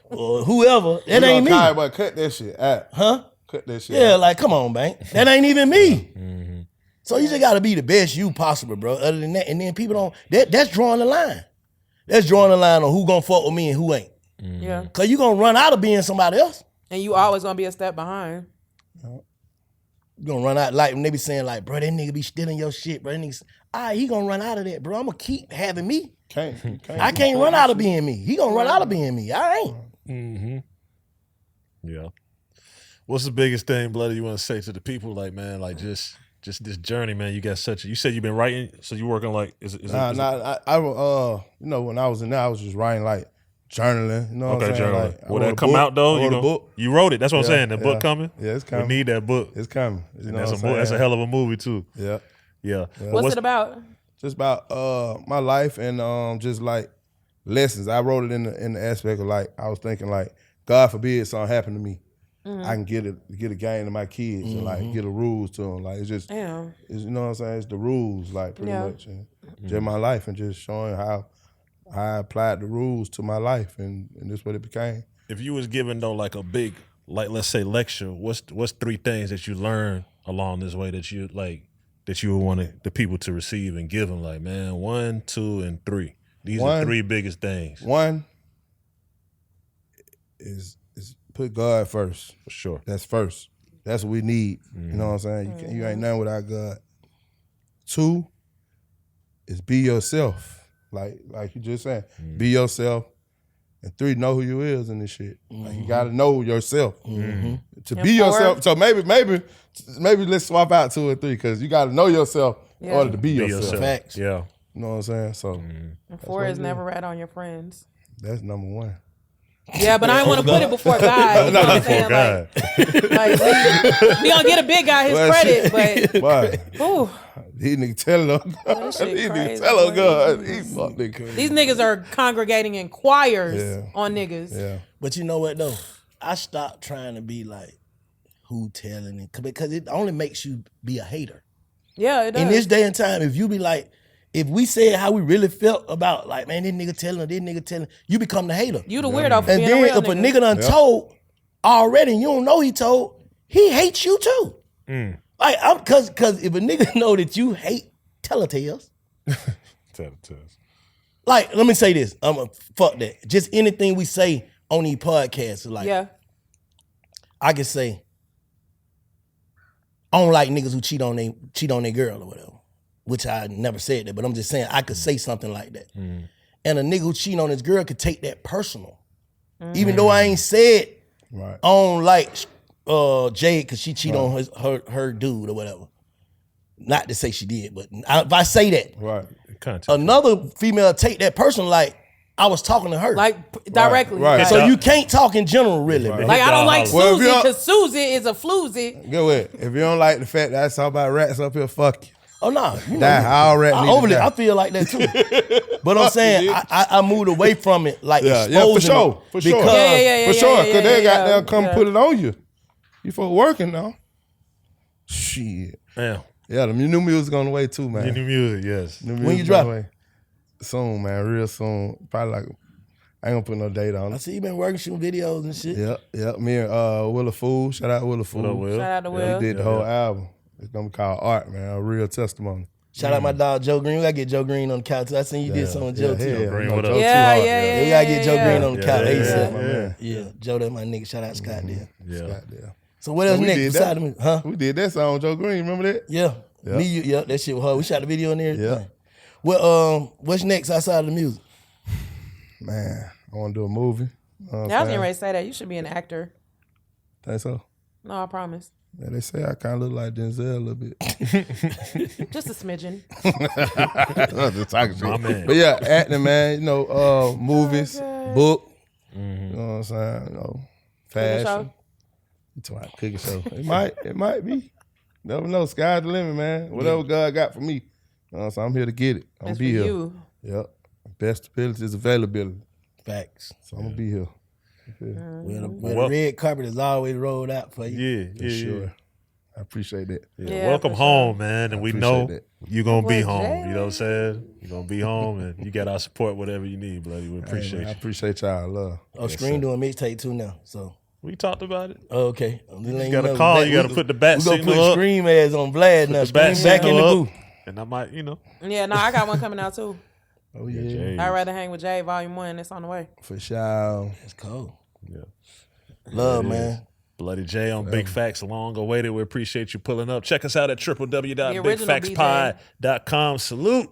or whoever. That ain't me. Kai, boy, cut that shit out. Huh? Cut that shit Yeah, out. like, come on, man. That ain't even me. So you just gotta be the best you possible, bro. Other than that, and then people don't, that's drawing the line. That's drawing the line on who gonna fuck with me and who ain't. Yeah. Cause you gonna run out of being somebody else. And you always gonna be a step behind. You gonna run out, like when they be saying like, bro, that nigga be stealing your shit, bro. That nigga, he gonna run out of that, bro. I'm gonna keep having me. I can't run out of being me. He gonna run out of being me. I ain't. Mm-hmm. Yeah. What's the biggest thing, Bloody, you want to say to the people? Like, man, like just this journey, man. You got you said you've been writing, so you working like I you know, when I was in there, I was just writing like journaling. You know what I'm saying? journaling. Like, Will that come out though? I wrote a book. You wrote it. That's what I'm Yeah, saying. That book yeah. coming. Yeah, it's coming. We need that book. It's coming. You And know that's what I'm that's a saying? hell of a movie too. Yeah. Yeah. What's it about? Just about my life and just like lessons. I wrote it in the aspect of like I was thinking like, God forbid something happen to me. I can get a game to my kids and like get the rules to them. Like it's just, Damn. you know what I'm saying? It's the rules, like pretty Yeah. much, and just my life and just showing how I applied the rules to my life and this what it became. If you was given though like a big, like let's say lecture, what's 3 things that you learned along this way that you would want the people to receive and give them? Like, man, 1, 2, and 3. These are 3 biggest things. One is put God first. For sure. That's first. That's what we need. You know what I'm saying? You ain't nothing without God. 2 is be yourself. Like you just said, be yourself. And 3, know who you is in this shit. Like you gotta know yourself. To And be yourself. So maybe let's swap out 2 and 3 because you gotta know yourself in order to be yourself. Facts. Yeah. You know what I'm saying? So And 4 is never rat on your friends. that's number 1. Yeah, but I didn't want to put it before God. You know what I'm saying? God. Like we gonna get a big guy his Well, credit, but Why? ooh, These niggas telling them. that shit These niggas crazy, telling boy. God. These fuck niggas. these niggas are congregating in choirs Yeah. on niggas. Yeah. But you know what though? I stopped trying to be like who telling it because it only makes you be a hater. Yeah, it does. In this day and time, if you be like, if we said how we really felt about like, man, this nigga telling, you become the hater. You the weirdo for And being then a real if a nigga. nigga done told already, and you don't know he told, he hates you too. Like, cause if a nigga know that you hate telltales, Tell it to us. like, let me say this, fuck that. Just anything we say on these podcasts, like, Yeah. I can say, I don't like niggas who cheat on their girl or whatever. Which I never said that, but I'm just saying I could say something like that. And a nigga who cheat on his girl could take that personal. Even though I ain't said Right. I don't like Jade because she cheat on her dude or whatever. Not to say she did, but if I say that, Right. Content. another female take that personal like I was talking to her. Like directly. Right. Like, So you can't talk in general, really. Right. like, I don't like Well, if Susie you don't- because Susie is a floozy. Go ahead. If you don't like the fact that I talk about rats up here, fuck you. Oh no, you Die. All rat need to die. I feel like that too. But I'm saying you, I moved away from it, like Yeah, exposing for sure. it For sure. because Yeah. For sure. Because they got yeah, them come yeah. put it on you. You for working now. Shit. Damn. Yeah, the new music on the way too, man. New music, yes. New When music you on drop the way. Soon, man. Real soon. Probably like, I ain't gonna put no date on I it. see you been working shooting videos and shit. Yep. Me and Willa Fool. Shout out Willa Fool. What up, Will? Shout out to Yeah, Will. he did the whole album. It's gonna be called Art, man. A real testimony. Shout out my dog Joe Green. We gotta get Joe Green on the couch. I seen you did something with Joe too. Yeah, Green, you know, what up? Joe Yeah, too hard, yeah. We gotta get Joe Green on the couch. Yeah, ASAP. my man. Yeah, Joe, that's my nigga. Shout out Scott there. Yeah. Goddamn. So what else We next did beside that. me? Huh? We did that song, Joe Green. Remember that? Yeah. Yeah. Me, you, yeah, that shit was hard. We shot the video and everything. Yeah. Well, what's next outside of the music? Man, I want to do a movie. Yeah, I was getting ready to say that. You should be an actor. Think so? No, I promise. Yeah, they say I kind of look like Denzel a little bit. Just a smidgen. Just talking shit. My man. But yeah, acting, man. You know, movies, God. book. You know what I'm saying? You know, Cooking fashion. show? You talking about cooking show? It might be. Never know. Sky's the limit, man. Whatever God got for me. You know what I'm saying? I'm here to get it. I'm That's be for here. you. Yep. Best ability is availability. Facts. So I'm gonna be here. Where the Well- red carpet is always rolled out for you. Yeah, For sure. I appreciate that. Yeah, welcome for home, man. And we appreciate know that. you're going to be Boy, home. Jade. You know what I'm saying? You're going to be home, and you got our support, whatever you need, bloody. We Hey, appreciate man, I you. appreciate y'all love. Oh, Scream doing mixtape too now. So We talked about it. oh, okay. You got to call. You got to put the bat We gonna signal put up. Scream ass on blast now. The bat Scream back in the signal booth. up. And I might, Yeah, no, I got one coming out too. Oh yeah, Jade. I'd rather hang with Jade Volume 1. It's on the way. for sure. That's cold. Yeah. Love, It is. man. Bloody J on Big Facts, long awaited. We appreciate you pulling up. Check us out at original www.bigfactspod.com. Salute.